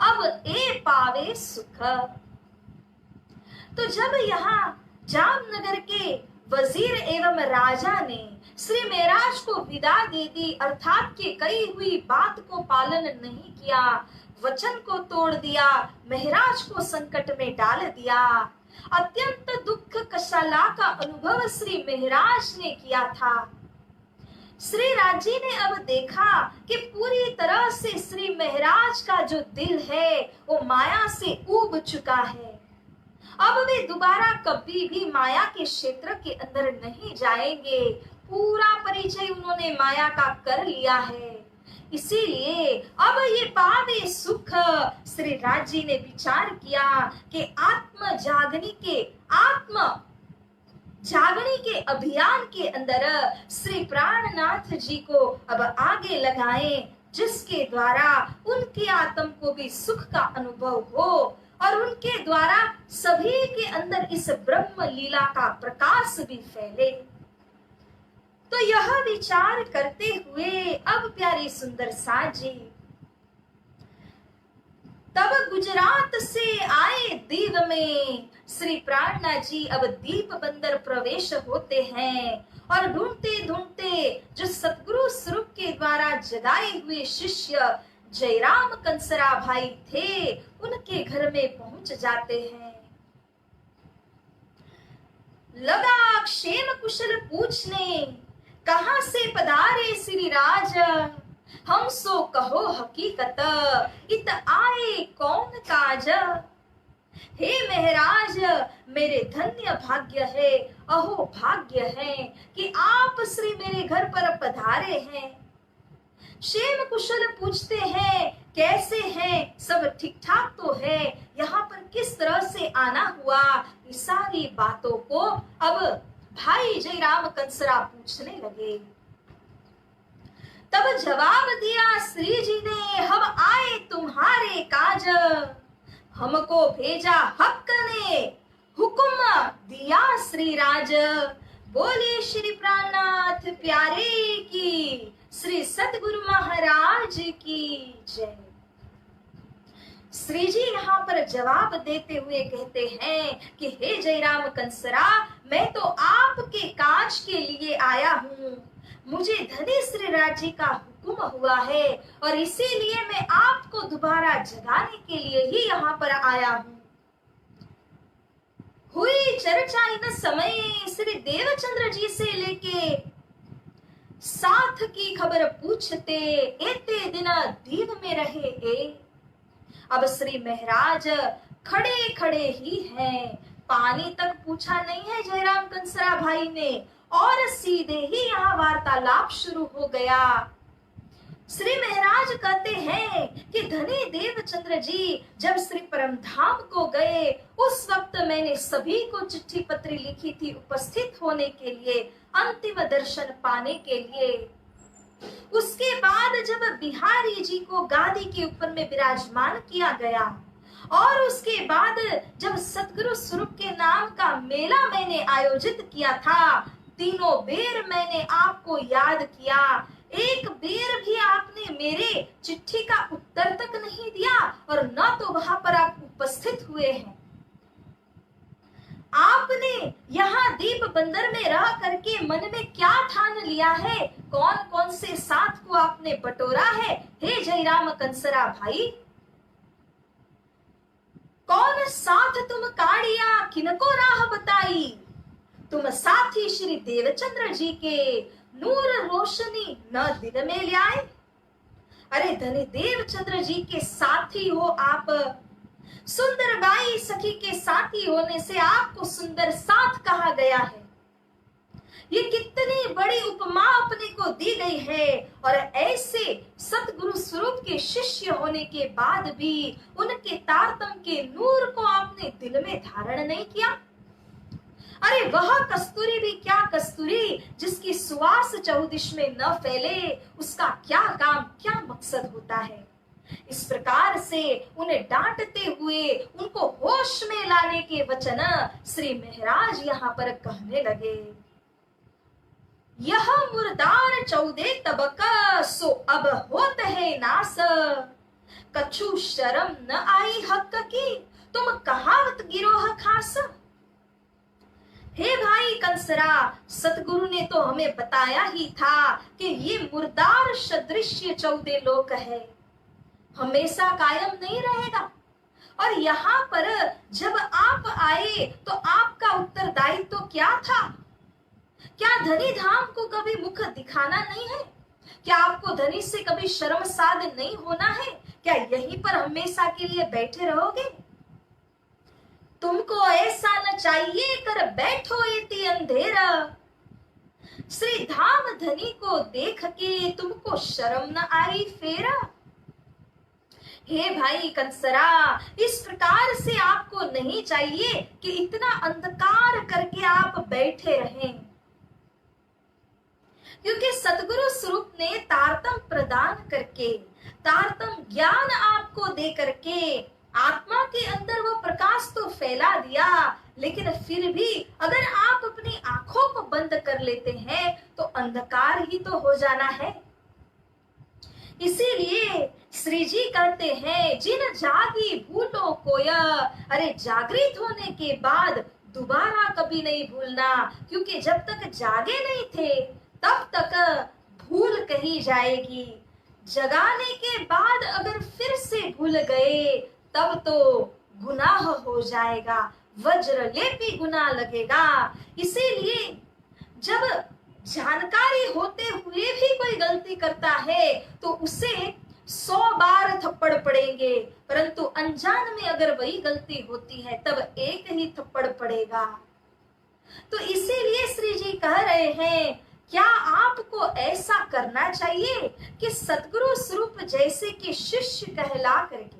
अब ए पावे सुख। तो जब यहाँ जामनगर के वजीर एवं राजा ने श्री महराज को विदा दे दी, अर्थात कि कही हुई बात को पालन नहीं किया, वचन को तोड़ दिया, महराज को संकट में डाल दिया, अत्यंत दुख कशाला का अनुभव श्री महराज ने किया था। श्री राजी ने अब देखा कि पूरी तरह से श्री महराज का जो दिल है वो माया से ऊब चुका है। अब वे दोबारा कभी भी माया के क्षेत्र के अंदर नहीं जाएंगे, पूरा परिचय उन्होंने माया का कर लिया है। इसीलिए अब ये पावे सुख, श्री राजी ने विचार किया कि आत्म जागने के अभियान के अंदर श्री प्राणनाथ जी को अब आगे लगाएं, जिसके द्वारा उनकी आत्म को भी सुख का अनुभव हो और उनके द्वारा सभी के अंदर इस ब्रह्म लीला का प्रकाश भी फैले। तो यह विचार करते हुए अब प्यारे सुंदर साथ जी, तब गुजरात से आए दीव में श्री प्राणनाथ जी अब दीप बंदर प्रवेश होते हैं और ढूंढते ढूंढते जो सतगुरु स्वरूप के द्वारा जगाए हुए शिष्य जयराम कंसरा भाई थे, उनके घर में पहुंच जाते हैं। लगा क्षेम कुशल पूछने, कहां से पधारे श्री राज, हम सो कहो हकीकत, इत आए कौन काज। हे महराज, मेरे धन्य भाग्य है, अहो भाग्य है कि आप श्री मेरे घर पर पधारे हैं। क्षेम कुशल पूछते हैं, कैसे हैं, सब ठीक ठाक तो है, यहाँ पर किस तरह से आना हुआ, ये सारी बातों को अब भाई जयराम कंसरा पूछने लगे। तब जवाब दिया श्री जी ने, हम आए तुम्हारे काज, हमको भेजा हक ने, हुक्म दिया श्री राज। बोले श्री प्राणनाथ प्यारे की, श्री सतगुरु महाराज की जय। श्री जी यहाँ पर जवाब देते हुए कहते हैं कि हे जयराम कंसरा, मैं तो आपके काज के लिए आया हूँ, मुझे धनी श्री राज जी का हुक्म हुआ है और इसीलिए मैं आपको दोबारा जगाने के लिए ही यहाँ पर आया हूँ। हुई चर्चा इन समय श्री देवचंद्र जी से लेके साथ की खबर पूछते, एते दिन दीव में रहे ए। अब श्री महराज खड़े खड़े ही हैं, पानी तक पूछा नहीं है जयराम कंसरा भाई ने, और सीधे ही यहाँ वार्तालाप शुरू हो गया। श्री महाराज कहते हैं कि धनी देवचंद्र जी जब श्री परमधाम को गए, उस वक्त मैंने सभी को चिट्ठी पत्री लिखी थी उपस्थित होने के लिए, अंतिम दर्शन पाने के लिए। उसके बाद जब बिहारी जी को गादी के ऊपर में विराजमान किया गया, और उसके बाद जब सतगुरु स्वरूप के नाम का मेला मैंने आयोजित किया था, तीनों बेर मैंने आपको याद किया, एक बेर भी आपने मेरे चिट्ठी का उत्तर तक नहीं दिया, और न तो वहां पर आप उपस्थित हुए हैं। आपने यहाँ दीप बंदर में रह करके मन में क्या ठान लिया है, कौन कौन से साथ को आपने बटोरा है, हे जयराम कंसरा भाई? कौन साथ तुम काढ़िया, किनको राह बताई? तुम साथी श्री देवचंद्र जी के, नूर रोशनी न दिन में ले आए। अरे धनी देवचंद्र जी के साथी हो आप, सुंदर बाई सखी के साथी होने से आपको सुंदर साथ कहा गया है। ये कितनी बड़ी उपमा अपने को दी गई है, और ऐसे सतगुरु स्वरूप के शिष्य होने के बाद भी उनके तारतम के नूर को आपने दिल में धारण नहीं किया। अरे वह कस्तूरी भी क्या कस्तूरी, जिसकी सुवास चहुदिश में न फैले, उसका क्या काम क्या मकसद होता है। इस प्रकार से उन्हें डांटते हुए उनको होश में लाने के वचन श्री महाराज यहाँ पर कहने लगे। यह मुर्दार 14 तबक, सो अब होत है नास, कछु शर्म न आई हक की, तुम कहावत गिरोह खास। हे भाई कंसरा, सतगुरु ने तो हमें बताया ही था कि ये मुर्दार सदृश्य 14 लोक है, हमेशा कायम नहीं रहेगा। और यहाँ पर जब आप आए तो आपका उत्तरदायित्व तो क्या था? क्या धनी धाम को कभी मुख दिखाना नहीं है? क्या आपको धनी से कभी शर्मसाद नहीं होना है? क्या यहीं पर हमेशा के लिए बैठे रहोगे? तुमको ऐसा न चाहिए कर बैठो इति अंधेरा, श्री धाम धनी को देख के तुमको शर्म न आई फेरा। हे भाई कंसरा, इस प्रकार से आपको नहीं चाहिए कि इतना अंधकार करके आप बैठे रहें, क्योंकि सतगुरु स्वरूप ने तारतम प्रदान करके, तारतम ज्ञान आपको दे करके आत्मा के अंदर वो प्रकाश तो फैला दिया, लेकिन फिर भी अगर आप अपनी आंखों को बंद कर लेते हैं तो अंधकार ही तो हो जाना है। इसीलिए श्री जी कहते हैं, जिन जागी भूलो कोया, अरे जागृत होने के बाद दोबारा कभी नहीं भूलना, क्योंकि जब तक जागे नहीं थे तब तक भूल कही जाएगी। जगाने के बाद अगर फिर से भूल गए तब तो गुनाह हो जाएगा, वज्रलेपी गुनाह लगेगा। इसीलिए जब जानकारी होते हुए भी कोई गलती करता है तो उसे 100 बार थप्पड़ पड़ेंगे, परंतु अनजान में अगर वही गलती होती है तब एक ही थप्पड़ पड़ेगा। तो इसीलिए श्री जी कह रहे हैं, क्या आपको ऐसा करना चाहिए कि सतगुरु स्वरूप जैसे कि शिष्य कहला करके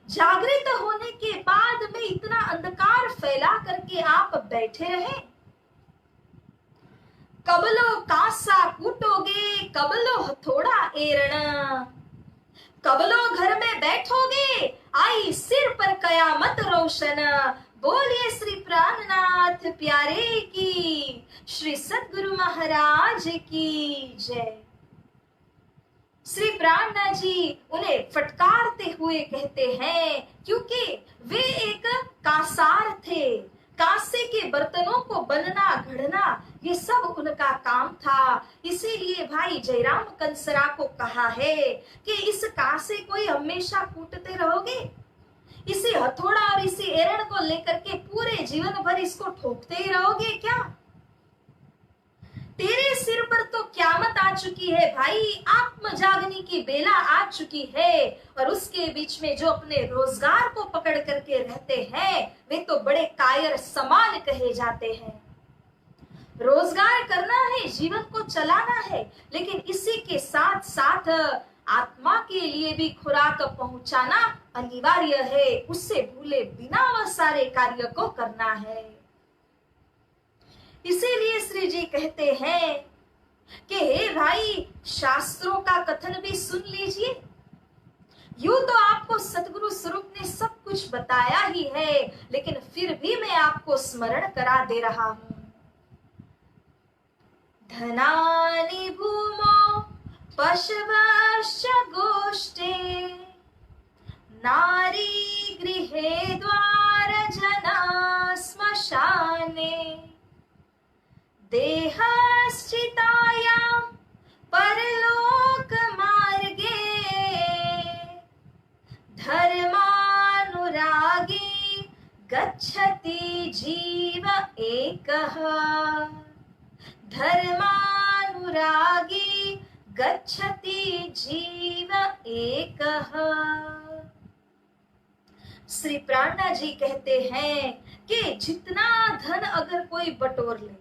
जागृत होने के बाद में इतना अंधकार फैला करके आप बैठे रहे? कबलो कासा कूटोगे, कबलो हथौड़ा एरण, कबलो घर में बैठोगे, आई सिर पर कयामत रोशन। बोलिए श्री प्राणनाथ प्यारे की, श्री सतगुरु महाराज की जय। श्री प्राणनाथ जी उन्हें फटकारते हुए कहते हैं, क्योंकि वे एक कासार थे, कांसे के बर्तनों को बनना घड़ना ये सब उनका काम था। इसीलिए भाई जयराम कंसरा को कहा है कि इस कांसे को ही हमेशा कूटते रहोगे, इसी हथौड़ा और इसी एरण को लेकर के पूरे जीवन भर इसको ठोकते ही रहोगे क्या? तेरे सिर पर तो क्या शामत आ चुकी है भाई, आत्म जागने की बेला आ चुकी है। और उसके बीच में जो अपने रोजगार को पकड़ करके रहते हैं वे तो बड़े कायर समान कहे जाते हैं। रोजगार करना है, जीवन को चलाना है, लेकिन इसी के साथ साथ आत्मा के लिए भी खुराक पहुंचाना अनिवार्य है। उससे भूले बिना वह सारे कार्य को करना है। इसीलिए श्री जी कहते हैं कि हे भाई, शास्त्रों का कथन भी सुन लीजिए। यूं तो आपको सतगुरु स्वरूप ने सब कुछ बताया ही है, लेकिन फिर भी मैं आपको स्मरण करा दे रहा हूं। धनानि भूमौ पशवश्च गोष्ठे, नारी गृहे द्वारजना श्मशाने, देहश्चितायां परलोक मार्गे, धर्मानुरागी गच्छति जीव एकः, धर्मानुरागी गच्छति जीव एकः। श्री प्राणनाथ जी कहते हैं कि जितना धन अगर कोई बटोर ले,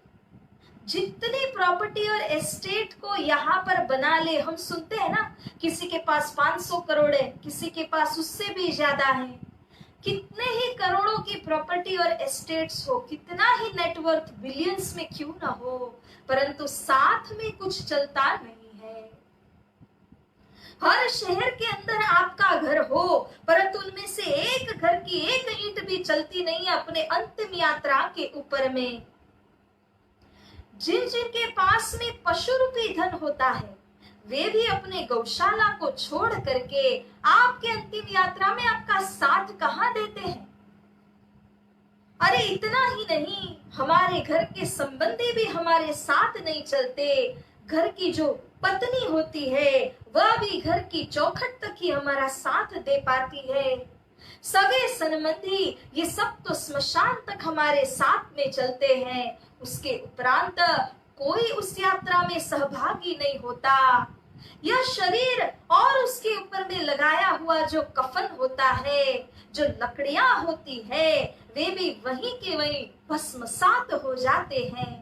जितनी प्रॉपर्टी और एस्टेट को यहाँ पर बना ले, हम सुनते हैं ना किसी के पास 500 करोड़ है, किसी के पास उससे भी ज्यादा है। कितने ही करोड़ों की प्रॉपर्टी और एस्टेट्स हो, कितना ही नेटवर्थ बिलियंस में क्यों ना हो, परंतु साथ में कुछ चलता नहीं है। हर शहर के अंदर आपका घर हो, परंतु उनमें से एक घर की एक ईंट भी चलती नहीं है अपने अंतिम यात्रा के ऊपर में। जिन जिन के पास में पशु रूपी धन होता है, वे भी अपने गौशाला को छोड़ करके आपके अंतिम यात्रा में आपका साथ कहां देते हैं। अरे इतना ही नहीं, हमारे घर के संबंधी भी हमारे साथ नहीं चलते। घर की जो पत्नी होती है वह भी घर की चौखट तक ही हमारा साथ दे पाती है। सगे संबंधी ये सब तो स्मशान तक हमारे साथ में चलते हैं, उसके उपरांत कोई उस यात्रा में सहभागी नहीं होता। यह शरीर और उसके ऊपर में लगाया हुआ जो कफन होता है, जो लकड़ियां होती है, वे भी वहीं के वहीं भस्मसात हो जाते हैं।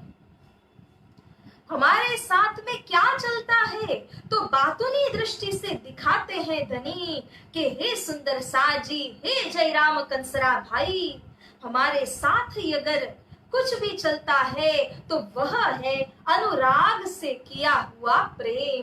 हमारे साथ में क्या चलता है तो बातूनी दृष्टि से दिखाते हैं धनी कि हे सुंदर साजी, हे जयराम कंसरा भाई, हमारे साथ ही अगर कुछ भी चलता है तो वह है अनुराग से किया हुआ प्रेम।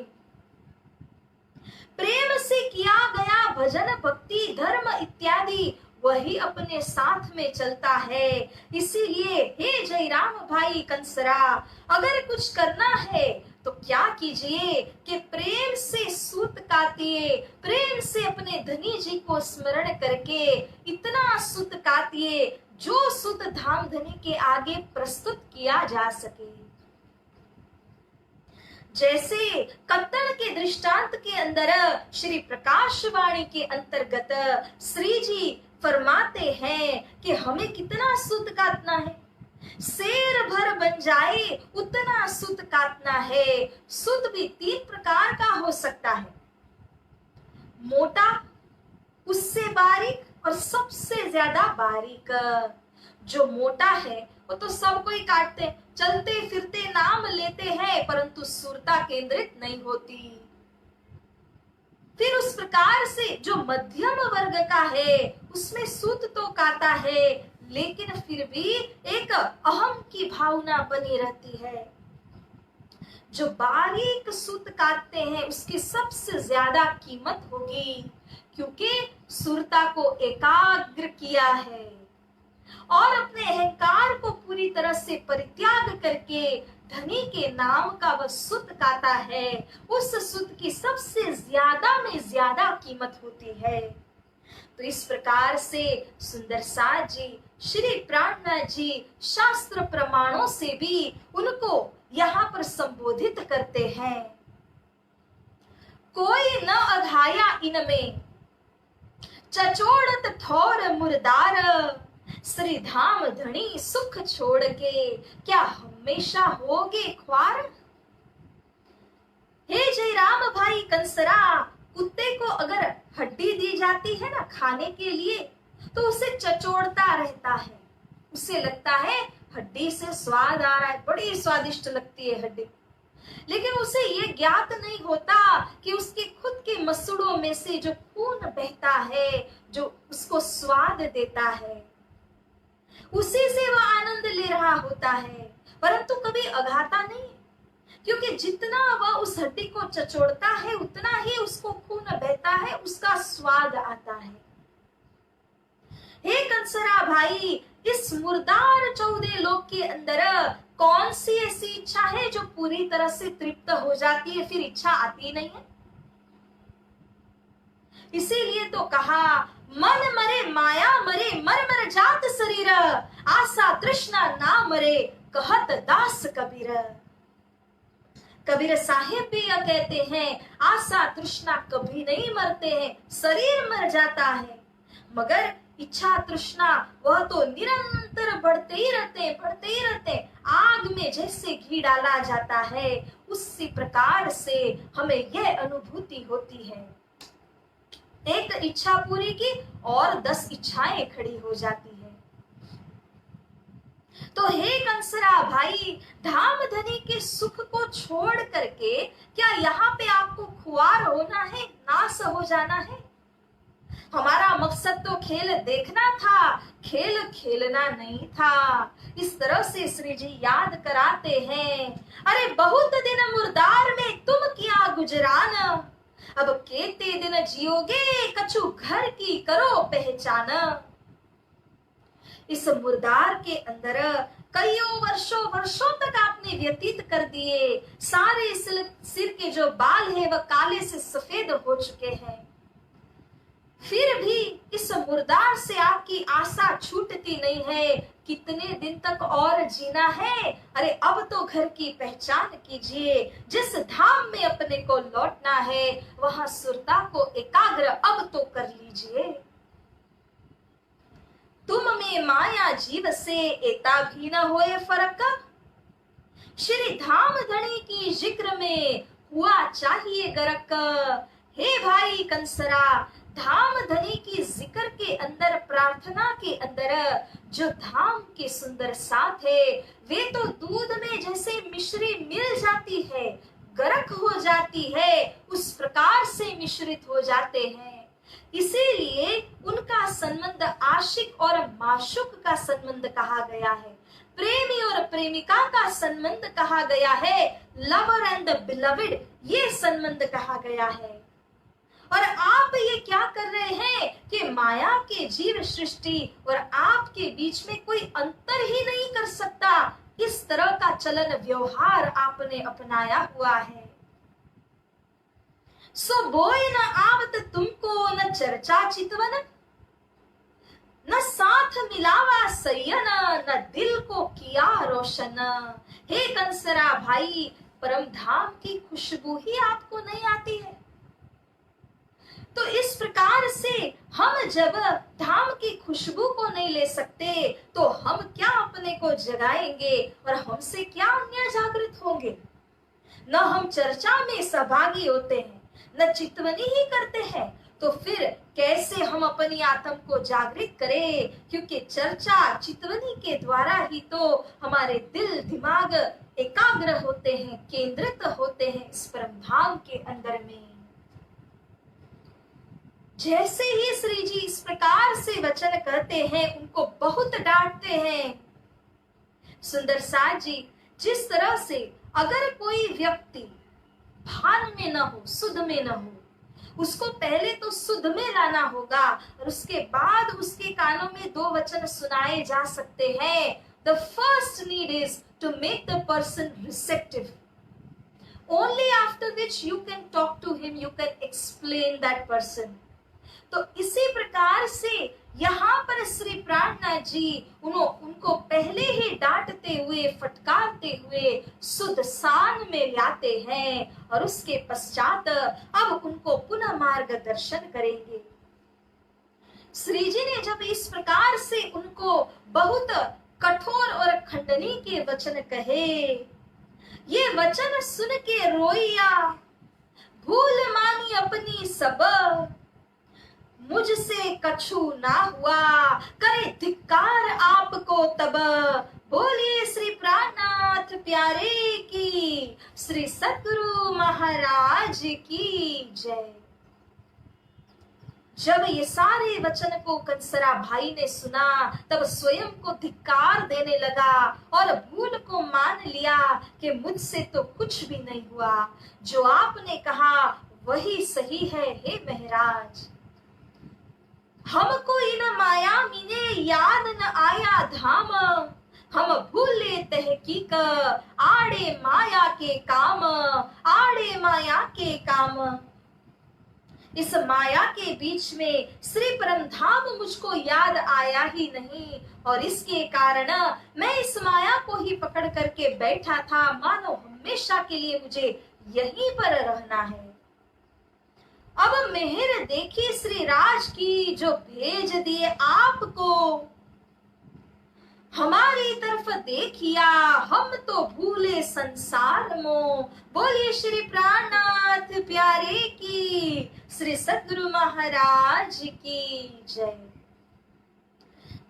प्रेम से किया गया भजन, भक्ति, धर्म इत्यादि वही अपने साथ में चलता है। इसीलिए हे जयराम भाई कंसरा, अगर कुछ करना है तो क्या कीजिए कि प्रेम से सूत काटिए, प्रेम से अपने धनी जी को स्मरण करके इतना सूत काटिए जो सूत धाम धनी के आगे प्रस्तुत किया जा सके। जैसे कत्तल के दृष्टांत के अंदर श्री प्रकाशवाणी के अंतर्गत श्री जी फरमाते हैं कि हमें कितना सूत काटना है, शेर भर बन जाए उतना सूत काटना है। सूत भी 3 प्रकार का हो सकता है, मोटा, उससे बारीक और सबसे ज्यादा बारीक। जो मोटा है वो तो सब कोई काटते, चलते फिरते नाम लेते हैं, परंतु सुरता केंद्रित नहीं होती। फिर उस प्रकार से जो मध्यम वर्ग का है उसमें सूत तो काटा है, लेकिन फिर भी एक अहम की भावना बनी रहती है। जो बारीक सूत काटते हैं उसकी सबसे ज्यादा कीमत होगी, क्योंकि सुरता को एकाग्र किया है और अपने अहंकार को पूरी तरह से परित्याग करके धनी के नाम का वह सूत काटा है। उस सूत की सबसे ज्यादा में ज्यादा कीमत होती है। तो इस प्रकार से सुंदर साज जी, श्री प्राणनाथ जी शास्त्र प्रमाणों से भी उनको यहाँ पर संबोधित करते हैं। कोई न अघाया इनमें, चचोड़त ठौर मुर्दार, श्री धाम धनी सुख छोड़ के क्या हमेशा होगे ख्वार। कंसरा, कुत्ते को अगर हड्डी दी जाती है ना खाने के लिए, तो उसे चचोड़ता रहता है। उसे लगता है हड्डी से स्वाद आ रहा है, बड़ी स्वादिष्ट लगती है हड्डी। लेकिन उसे ये ज्ञात नहीं होता कि उसके खुद के मसूड़ों में से जो खून बहता है, जो उसको स्वाद देता है, उसी से वह आनंद ले रहा होता है, परंतु कभी अघाता नहीं, क्योंकि जितना वह उस हड्डी को चचोड़ता है उतना ही उसको खून बहता है, उसका स्वाद आता है। हे कंसरा भाई, इस मुर्दार 14 लोक के अंदर कौन सी ऐसी इच्छा है जो पूरी तरह से तृप्त हो जाती है, फिर इच्छा आती नहीं है? इसीलिए तो कहा, मन मरे माया मरे, मर मर जात शरीर, आशा तृष्णा ना मरे, कहत दास कबीर। कबीर साहिब भी यह कहते हैं, आशा तृष्णा कभी नहीं मरते हैं, शरीर मर जाता है, मगर इच्छा तृष्णा वह तो निरंतर बढ़ते ही रहते। आग में जैसे घी डाला जाता है, उसी प्रकार से हमें यह अनुभूति होती है। एक इच्छा पूरी की और 10 इच्छाएं खड़ी हो जाती है। तो हे कंसरा भाई, धाम धनी के सुख को छोड़ करके क्या यहाँ पे आपको खुआर होना है, नाश हो जाना है? हमारा मकसद तो खेल देखना था, खेल खेलना नहीं था। इस तरह से श्री जी याद कराते हैं, अरे बहुत दिन मुर्दार में तुम किया गुजरान, अब केते दिन जियोगे, कछु घर की करो पहचान। इस मुर्दार के अंदर कईयों वर्षों तक आपने व्यतीत कर दिए, सारे सिर के जो बाल है वह काले से सफेद हो चुके हैं, फिर भी इस मुर्दार से आपकी आशा छूटती नहीं है। कितने दिन तक और जीना है? अरे अब तो घर की पहचान कीजिए, जिस धाम में अपने को लौटना है वहां सुरता को एकाग्र अब तो कर लीजिए। तुम में माया जीव से एता भी न होए फर्क, श्री धाम धनी की जिक्र में हुआ चाहिए गरक। हे भाई कंसरा, धाम धनी की जिक्र के अंदर, प्रार्थना के अंदर जो धाम के सुंदर साथ है, वे तो दूध में जैसे मिश्री मिल जाती है, गरक हो जाती है, उस प्रकार से मिश्रित हो जाते हैं। इसीलिए उनका संबंध आशिक और माशुक का संबंध कहा गया है, प्रेमी और प्रेमिका का संबंध कहा गया है, लवर एंड द बिलवेड ये संबंध कहा गया है। और आप ये क्या कर रहे हैं कि माया के जीव सृष्टि और आपके बीच में कोई अंतर ही नहीं कर सकता, इस तरह का चलन व्यवहार आपने अपनाया हुआ है। सो बोए न आवत तुमको न चर्चा चितवन, न साथ मिलावा सयन, न दिल को किया रोशन। हे कंसरा भाई, परम धाम की खुशबू ही आपको नहीं आती है, तो इस प्रकार से हम जब धाम की खुशबू को नहीं ले सकते तो हम क्या अपने को जगाएंगे और हमसे क्या अन्य जागृत होंगे? न हम चर्चा में सहभागी होते हैं, न चितवनी ही करते हैं, तो फिर कैसे हम अपनी आत्म को जागृत करें? क्योंकि चर्चा चितवनी के द्वारा ही तो हमारे दिल दिमाग एकाग्र होते हैं, केंद्रित होते हैं इस परम धाम के अंदर में। जैसे ही श्री जी इस प्रकार से वचन कहते हैं, उनको बहुत डांटते हैं। सुंदर साज जी, जिस तरह से अगर कोई व्यक्ति भान में न हो, शुद्ध में न हो, उसको पहले तो शुद्ध में लाना होगा और उसके बाद उसके कानों में 2 वचन सुनाए जा सकते हैं। The first need is to make the person receptive. Only after which you can talk to him, you can explain that person. तो इसी प्रकार से यहाँ पर श्री प्राणनाथ जी उनको पहले ही डांटते हुए, फटकारते हुए शुद्ध सान में लाते हैं और उसके पश्चात अब उनको पुनः मार्गदर्शन करेंगे। श्री जी ने जब इस प्रकार से उनको बहुत कठोर और खंडनी के वचन कहे, ये वचन सुन के रोइया, भूल मानी अपनी सब, मुझसे कछु ना हुआ, करे धिक्कार आपको तब। बोलिए श्री प्राणनाथ प्यारे की, श्री सद्गुरु महाराज की जय। जब ये सारे वचन को कंसरा भाई ने सुना, तब स्वयं को धिक्कार देने लगा और भूल को मान लिया कि मुझसे तो कुछ भी नहीं हुआ, जो आपने कहा वही सही है हे महाराज। हमको इन माया मीने याद न आया धाम, हम भूले तहकीक आड़े माया के काम, आड़े माया के काम। इस माया के बीच में श्री परम धाम मुझको याद आया ही नहीं, और इसके कारण मैं इस माया को ही पकड़ करके बैठा था, मानो हमेशा के लिए मुझे यहीं पर रहना है। अब मेहर देखी श्री राज की, जो भेज दिए आपको, हमारी तरफ देखिया हम तो भूले संसार मोह। बोलिए श्री प्राणनाथ प्यारे की, श्री सद्गुरु महाराज की जय।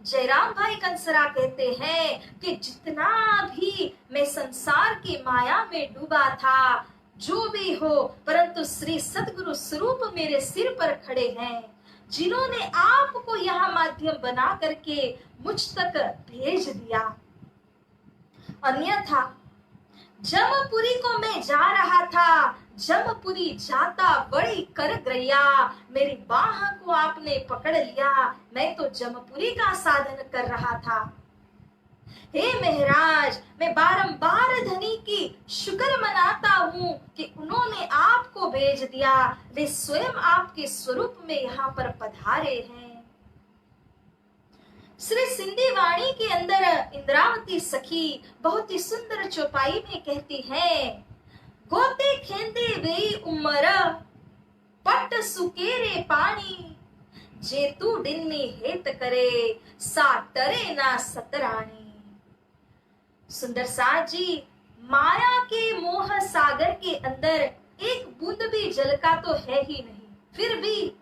जयराम भाई कंसरा कहते हैं कि जितना भी मैं संसार की माया में डूबा था, जो भी हो, परंतु श्री सद्गुरु स्वरूप मेरे सिर पर खड़े हैं, जिन्होंने आपको यहाँ माध्यम बना करके मुझ तक भेज दिया। अन्यथा जमपुरी को मैं जा रहा था, जमपुरी जाता बड़ी कर गया, मेरी बाह को आपने पकड़ लिया, मैं तो जमपुरी का साधन कर रहा था। हे महाराज, मैं बारंबार धनी की शुक्र मनाता हूँ कि उन्होंने आपको भेज दिया, वे स्वयं आपके स्वरूप में यहाँ पर पधारे हैं। श्री सिंधी वाणी के अंदर इंद्रावती सखी बहुत ही सुंदर चौपाई में कहती है, गोते खेंदे वे उमर पट सुकेरे पानी, जे तू डिन्नी हेत करे सा टरे ना सतरानी। सुंदर साथ जी, माया के मोह सागर के अंदर एक बूंद भी जल का तो है ही नहीं, फिर भी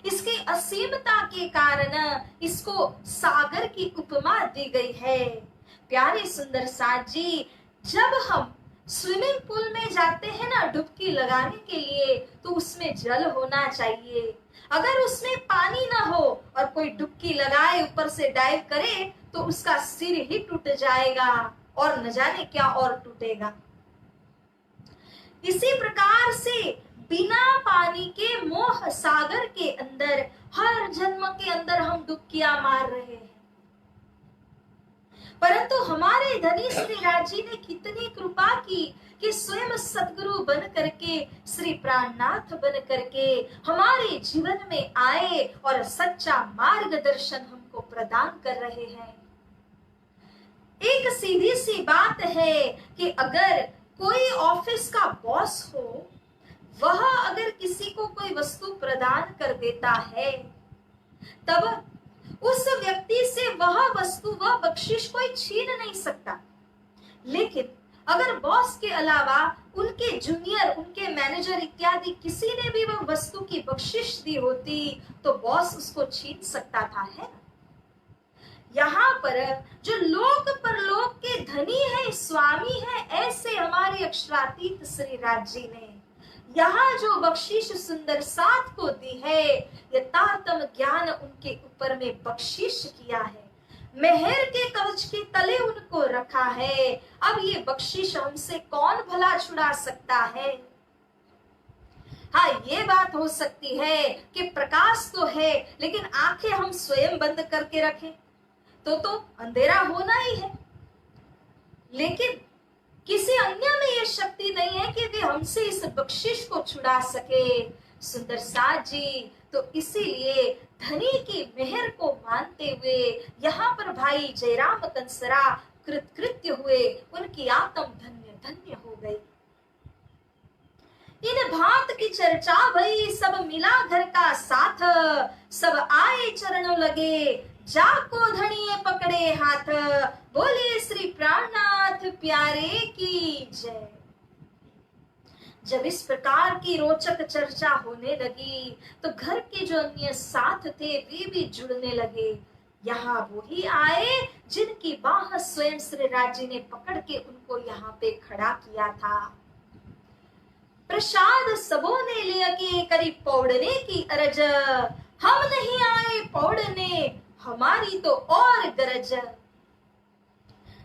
इसकी असीमता के कारण इसको सागर की उपमा दी गई है। प्यारे सुंदर साथ जी, जब हम स्विमिंग पूल में जाते हैं ना डुबकी लगाने के लिए, तो उसमें जल होना चाहिए। अगर उसमें पानी ना हो और कोई डुबकी लगाए ऊपर से डाइव करे, तो उसका सिर ही टूट जाएगा और न जाने क्या और टूटेगा। इसी प्रकार से बिना पानी के मोह सागर के अंदर हर जन्म के अंदर हम डुबकियां मार रहे हैं, परंतु हमारे धनी श्री राज जी ने कितनी कृपा की कि स्वयं सद्गुरु बन करके, श्री प्राणनाथ बन करके हमारे जीवन में आए और सच्चा मार्गदर्शन हमको प्रदान कर रहे हैं। एक सीधी सी बात है कि अगर कोई ऑफिस का बॉस हो, वह अगर किसी को कोई वस्तु प्रदान कर देता है, तब उस व्यक्ति से वह वस्तु, वह बख्शिश कोई छीन नहीं सकता। लेकिन अगर बॉस के अलावा उनके जूनियर, उनके मैनेजर इत्यादि किसी ने भी वह वस्तु की बख्शिश दी होती, तो बॉस उसको छीन सकता था, है ना। यहाँ पर जो लोक परलोक के धनी है, स्वामी है, ऐसे हमारे अक्षरातीत श्री राज जी ने यहाँ जो बख्शिश सुंदर साथ को दी है, ये तारतम ज्ञान उनके ऊपर में बख्शिश किया है, मेहर के कवच के तले उनको रखा है। अब ये बख्शिश हमसे कौन भला छुड़ा सकता है। हाँ, ये बात हो सकती है कि प्रकाश तो है, लेकिन आंखें हम स्वयं बंद करके रखें तो अंधेरा होना ही है। लेकिन किसी अन्य में यह शक्ति नहीं है कि वे हमसे इस बख्शिश को छुड़ा सके। सुंदर साथ जी, तो इसीलिए धनी की मेहर को मानते हुए यहाँ पर भाई जयराम कंसरा कृतकृत्य हुए, उनकी आत्म धन्य धन्य हो गई। इन भांत की चर्चा भई, सब मिला घर का साथ, सब आए चरणों लगे, जाको धनिये पकड़े हाथ। बोले श्री प्राणनाथ प्यारे की जय। जब इस प्रकार की रोचक चर्चा होने लगी तो घर के जो अन्य साथ थे वे भी जुड़ने लगे। यहाँ वो ही आए जिनकी बाह स्वयं श्री राजी ने पकड़ के उनको यहाँ पे खड़ा किया था। प्रसाद सबों ने लिया कि करी पौड़ने की अरज, हम नहीं आए पौड़ने हमारी तो और गरज।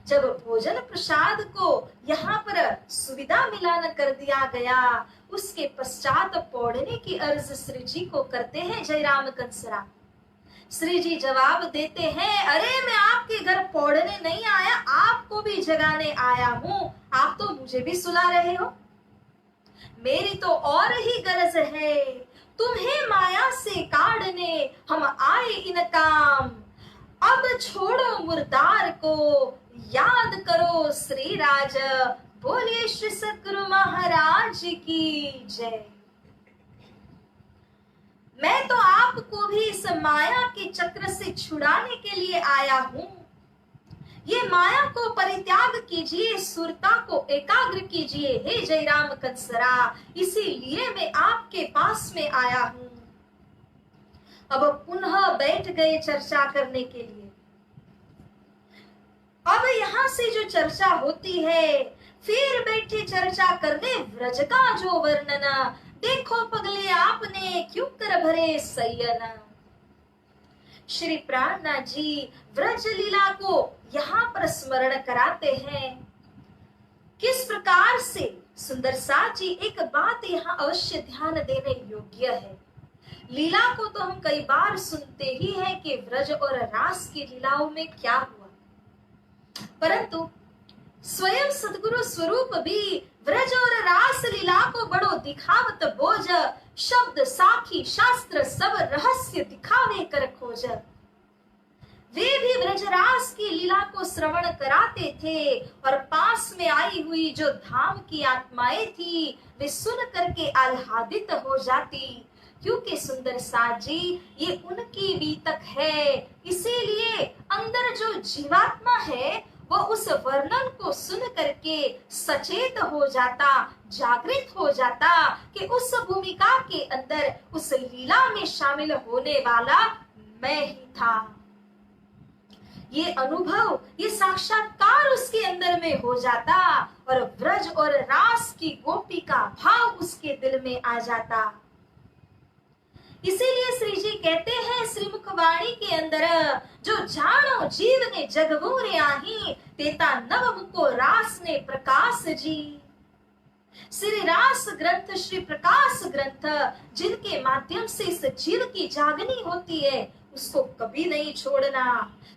जब भोजन प्रसाद को यहाँ पर सुविधा मिलान कर दिया गया, उसके पश्चात पौड़ने की अर्ज श्री जी को करते हैं जयराम कंसरा। श्री जी जवाब देते हैं, अरे मैं आपके घर पौड़ने नहीं आया, आपको भी जगाने आया हूँ। आप तो मुझे भी सुला रहे हो, मेरी तो और ही गरज है, तुम्हें माया से काढ़ने हम आए इन काम। अब छोड़ो मुर्दार को, याद करो श्री राज, बोलिए श्री सद्गुरु महाराज की जय। मैं तो आपको भी इस माया के चक्र से छुड़ाने के लिए आया हूँ। ये माया को परित्याग कीजिए, सुरता को एकाग्र कीजिए हे जयराम कंसरा, इसीलिए मैं आपके पास में आया हूँ। अब पुनः बैठ गए चर्चा करने के लिए। अब यहाँ से जो चर्चा होती है, फिर बैठे चर्चा करने व्रज का जो वर्णन, देखो पगले आपने क्यों कर भरे सयन। श्री प्राणनाथ जी व्रज लीला को यहाँ पर स्मरण कराते हैं। किस प्रकार से सुंदर साथ जी, एक बात यहाँ अवश्य ध्यान देने योग्य है। लीला को तो हम कई बार सुनते ही हैं कि व्रज और रास की लीलाओं में क्या हुआ, परंतु स्वयं सद्गुरु स्वरूप भी व्रज और रास लीला को बड़ो दिखावत बोझ, शब्द साखी शास्त्र सब रहस्य दिखावे कर खोज। वे भी व्रजरास की लीला को श्रवण कराते थे और पास में आई हुई जो धाम की आत्माएं थी वे सुन करके आह्लादित हो जाती, क्योंकि सुंदर साथ जी ये उनकी बीतक है। इसीलिए अंदर जो जीवात्मा है वो उस वर्णन को सुन करके सचेत हो जाता, जागृत हो जाता कि उस भूमिका के अंदर उस लीला में शामिल होने वाला मैं ही था। ये अनुभव, ये साक्षात्कार उसके अंदर में हो जाता और व्रज और रास की गोपी का भाव उसके दिल में आ जाता। इसीलिए श्री जी कहते हैं श्री मुखवाणी के अंदर, जो जानो जीव ने जगवू रे आही, तेता नव मुको रास ने प्रकाश जी। श्री रास ग्रंथ, श्री प्रकाश ग्रंथ, जिनके माध्यम से इस जीव की जागनी होती है, उसको कभी नहीं छोड़ना,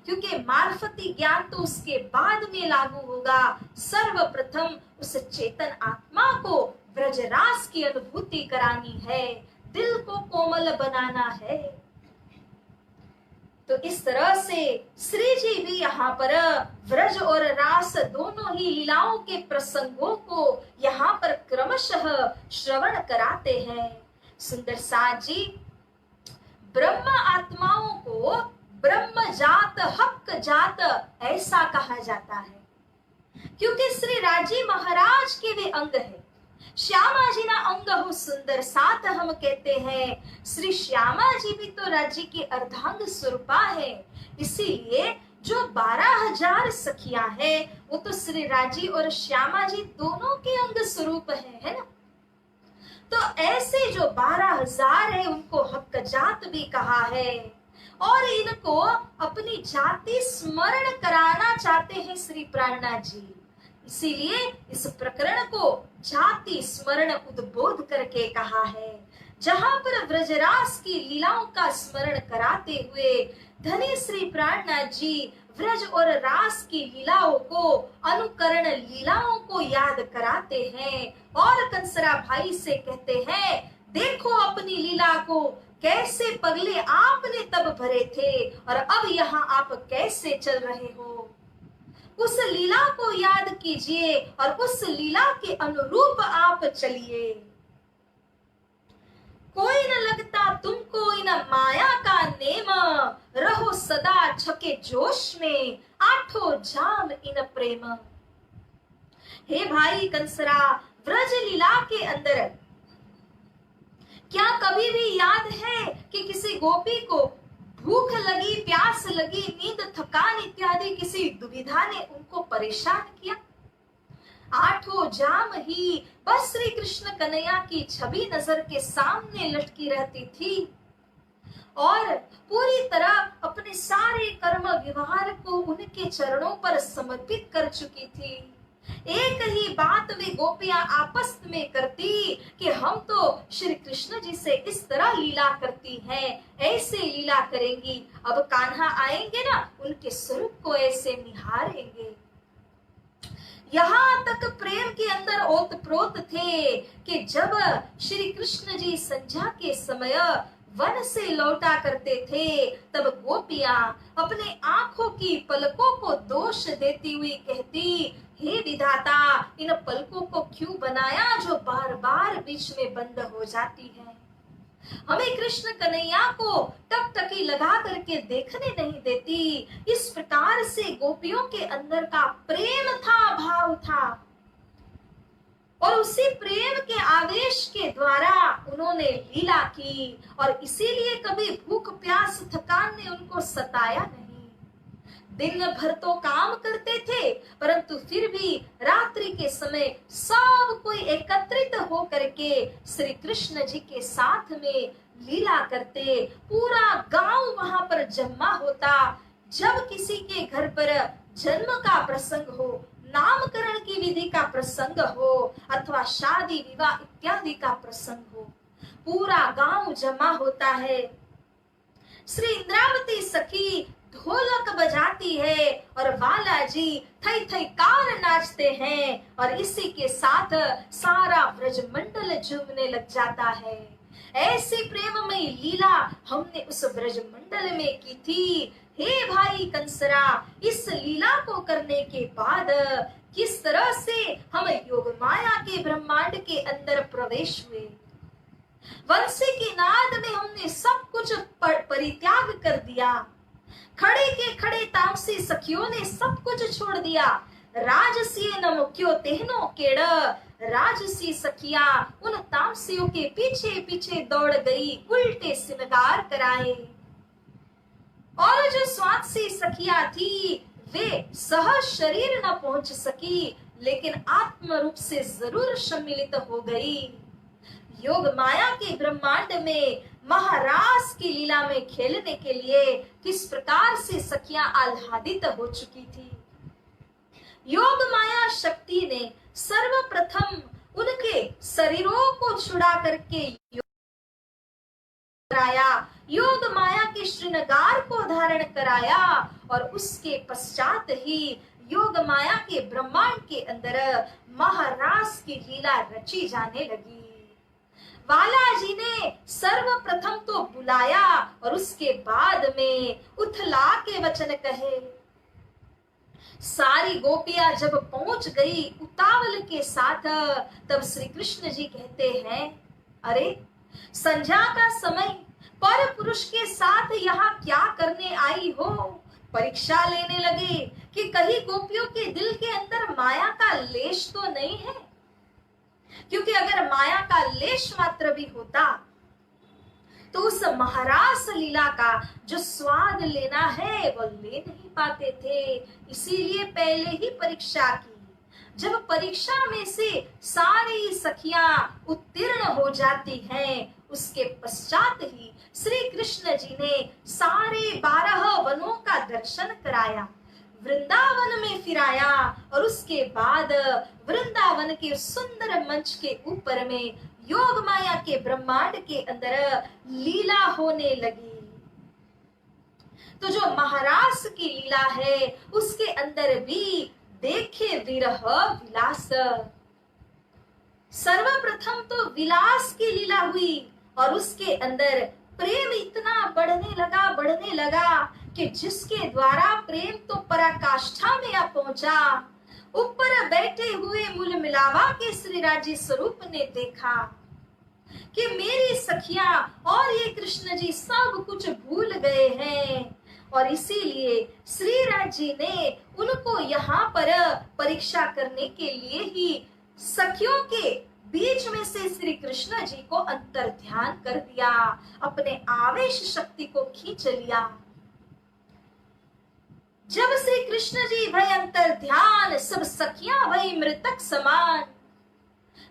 क्योंकि मार्फती ज्ञान तो उसके बाद में लागू होगा। सर्वप्रथम उस चेतन आत्मा को ब्रजरास की अनुभूति करानी है, दिल को कोमल बनाना है। तो इस तरह से श्री जी भी यहाँ पर व्रज और रास दोनों ही लीलाओं के प्रसंगों को यहाँ पर क्रमशः श्रवण कराते हैं। सुंदर साथ जी, ब्रह्म आत्माओं को ब्रह्म जात, हक जात ऐसा कहा जाता है, क्योंकि श्री राजी महाराज के वे अंग है। श्यामा जी ना अंग हो सुंदर साथ हम कहते हैं। श्री श्यामा जी भी तो राज्य के अर्धांग स्वरूपा है। इसीलिए जो 12,000 सखियां है वो तो श्री राजी और श्यामा जी दोनों के अंग स्वरूप है ना। तो ऐसे जो 12,000 है उनको हक जात भी कहा है और इनको अपनी जाति स्मरण कराना चाहते हैं श्री प्राणनाथ जी। इसीलिए इस प्रकरण को जाति स्मरण उद्बोध करके कहा है, जहां पर व्रजरास की लीलाओं का स्मरण कराते हुए धनी श्री प्राणनाथ जी व्रज और रास की लीलाओं को, अनुकरण लीलाओं को याद कराते हैं और कंसरा भाई से कहते हैं, देखो अपनी लीला को, कैसे पगले आपने तब भरे थे और अब यहाँ आप कैसे चल रहे हो। उस लीला को याद कीजिए और उस लीला के अनुरूप आप चलिए। कोई न लगता तुमको इन माया का नेम, रहो सदा छके जोश में, आठों जाम इन प्रेम। हे भाई कंसरा, व्रज लीला के अंदर क्या कभी भी याद है कि किसी गोपी को भूख लगी, प्यास लगी, नींद, थकान इत्यादि किसी दुविधा ने उनको परेशान किया? आठों जाम ही बस श्री कृष्ण कन्हैया की छवि नजर के सामने लटकी रहती थी और पूरी तरह अपने सारे कर्म व्यवहार को उनके चरणों पर समर्पित कर चुकी थी। एक ही बात वे गोपियां आपस में करती कि हम तो श्री कृष्ण जी से इस तरह लीला करती हैं, ऐसे लीला करेंगी, अब कान्हा आएंगे ना उनके स्वरूप को ऐसे निहारेंगे। यहाँ तक प्रेम के अंदर ओतप्रोत थे कि जब श्री कृष्ण जी संध्या के समय वन से लौटा करते थे तब गोपियां अपने आंखों की पलकों को दोष देती हुई कहती, हे विधाता, इन पलकों को क्यों बनाया जो बार बार बीच में बंद हो जाती है। हमें कृष्ण कन्हैया को टकटकी लगा करके देखने नहीं देती। इस प्रकार से गोपियों के अंदर का प्रेम था, भाव था और उसी प्रेम के आवेश के द्वारा उन्होंने लीला की और इसीलिए कभी भूख प्यास थकान ने उनको सताया नहीं। दिन भर तो काम करते थे परंतु फिर भी रात्रि के समय सब कोई एकत्रित हो करके श्री कृष्ण जी के साथ में लीला करते। पूरा गांव वहां पर जमा होता। जब किसी के घर पर जन्म का प्रसंग हो, नामकरण की विधि का प्रसंग हो अथवा शादी विवाह इत्यादि का प्रसंग हो, पूरा गांव जमा होता है। श्री इंद्रावती सखी ढोलक बजाती है और बालाजी थई थई कार नाचते हैं और इसी के साथ सारा ब्रजमंडल झूमने लग जाता है। ऐसी प्रेममयी लीला हमने उस ब्रजमंडल में की थी। हे भाई कंसरा, इस लीला को करने के बाद किस तरह से हम योग माया के ब्रह्मांड के अंदर प्रवेश हुए। वंशी के नाद में हमने सब कुछ परित्याग कर दिया। खड़े के खड़े तामसी सखियों ने सब कुछ छोड़ दिया। राजसी न मुक्यो तेहनो केड़, राजसी सखिया उन तामसियों के पीछे पीछे दौड़ गई, उल्टे सिनगार कराए। और जो स्वात्सी सखिया थी वे सहज शरीर न पहुंच सकी लेकिन आत्म रूप से जरूर सम्मिलित हो गई। योग माया के ब्रह्मांड में महारास की लीला में खेलने के लिए किस प्रकार से सखियां आह्लादित हो चुकी थी। योग माया शक्ति ने सर्वप्रथम उनके शरीरों को छुड़ा करके कराया, योग माया के श्रृंगार को धारण कराया और उसके पश्चात ही योग माया के ब्रह्मांड के अंदर महारास की लीला रची जाने लगी। बालाजी ने सर्वप्रथम तो बुलाया और उसके बाद में उथला के वचन कहे। सारी गोपियां जब पहुंच गई उतावल के साथ, तब श्री कृष्ण जी कहते हैं, अरे संध्या का समय, पर पुरुष के साथ यहाँ क्या करने आई हो? परीक्षा लेने लगे कि कहीं गोपियों के दिल के अंदर माया का लेश तो नहीं है, क्योंकि अगर माया का लेश मात्र भी होता तो उस महारास लीला का जो स्वाद लेना है वो ले नहीं पाते थे। इसीलिए पहले ही परीक्षा की। जब परीक्षा में से सारी सखियां उत्तीर्ण हो जाती हैं, उसके पश्चात ही श्री कृष्ण जी ने सारे 12 वनों का दर्शन कराया, वृंदावन में फिराया और उसके बाद वृंदावन के सुंदर मंच के ऊपर में योग माया के ब्रह्मांड के अंदर लीला होने लगी। तो जो महारास की लीला है उसके अंदर भी देखे विरह विलास। सर्वप्रथम तो विलास की लीला हुई और उसके अंदर प्रेम इतना बढ़ने लगा कि जिसके द्वारा प्रेम तो पराकाष्ठा में आ पहुंचा। ऊपर बैठे हुए मूल मिलावा के श्री राजी स्वरूप ने देखा कि मेरी सखियां और ये कृष्ण जी सब कुछ भूल गए हैं और इसीलिए श्री राज जी ने उनको यहाँ पर परीक्षा करने के लिए ही सखियों के बीच में से श्री कृष्ण जी को अंतर ध्यान कर दिया, अपने आवेश शक्ति को खींच लिया। जब श्री कृष्ण जी भय अंतर ध्यान, सब सखियां भई मृतक समान।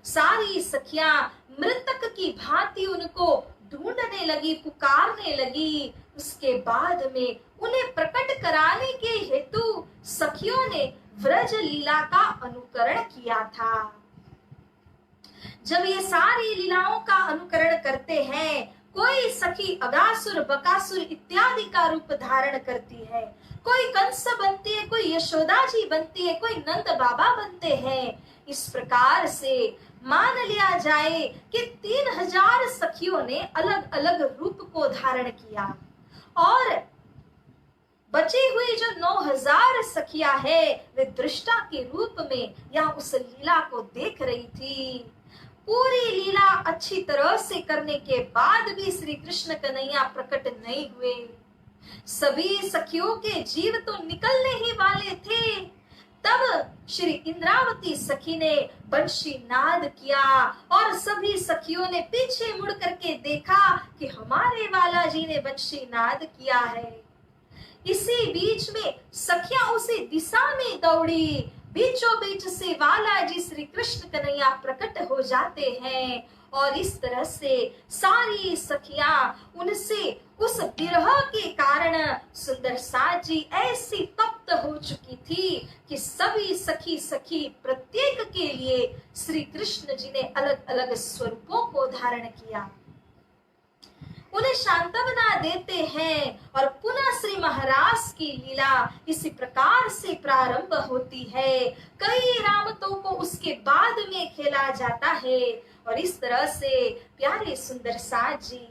सारी सखियां मृतक की भांति उनको ढूंढने लगी, पुकारने लगी। उसके बाद में उन्हें प्रकट कराने के हेतु सखियों ने व्रज लीला का अनुकरण किया था। जब ये सारी लीलाओं का अनुकरण करते हैं, कोई सखी अगासुर, बकासुर इत्यादि का रूप धारण करती है, कोई कंस बनती है, कोई यशोदा जी बनती है, कोई नंद बाबा बनते हैं। इस प्रकार से मान लिया जाए कि 3000 सखियों ने अलग अलग रूप को धारण किया और बची हुई जो 9000 सखियां है वे दृष्टा के रूप में यहाँ उस लीला को देख रही थी। पूरी लीला अच्छी तरह से करने के बाद भी श्री कृष्ण कन्हैया प्रकट नहीं हुए। सभी सखियों के जीव तो निकलने ही वाले थे। तब श्री इंद्रावती सखी ने बंशी नाद किया और सभी सखियों ने पीछे मुड़ करके देखा कि हमारे वाला जी ने बंशी नाद किया है। इसी बीच में सखियां उसी दिशा में दौड़ी। बीचों बीच से वाला जी श्री कृष्ण कन्हैया प्रकट हो जाते हैं और इस तरह से सारी सखियां उनसे उस विरह के कारण सुंदर साज जी ऐसी तप्त हो चुकी थी कि सभी सखी सखी प्रत्येक के लिए श्री कृष्ण जी ने अलग अलग स्वरूपों को धारण किया। उन्हें सांत्वना देते हैं और पुनः श्री महाराज की लीला इसी प्रकार से प्रारंभ होती है। कई रामतों को उसके बाद में खेला जाता है और इस तरह से प्यारे सुंदर साज जी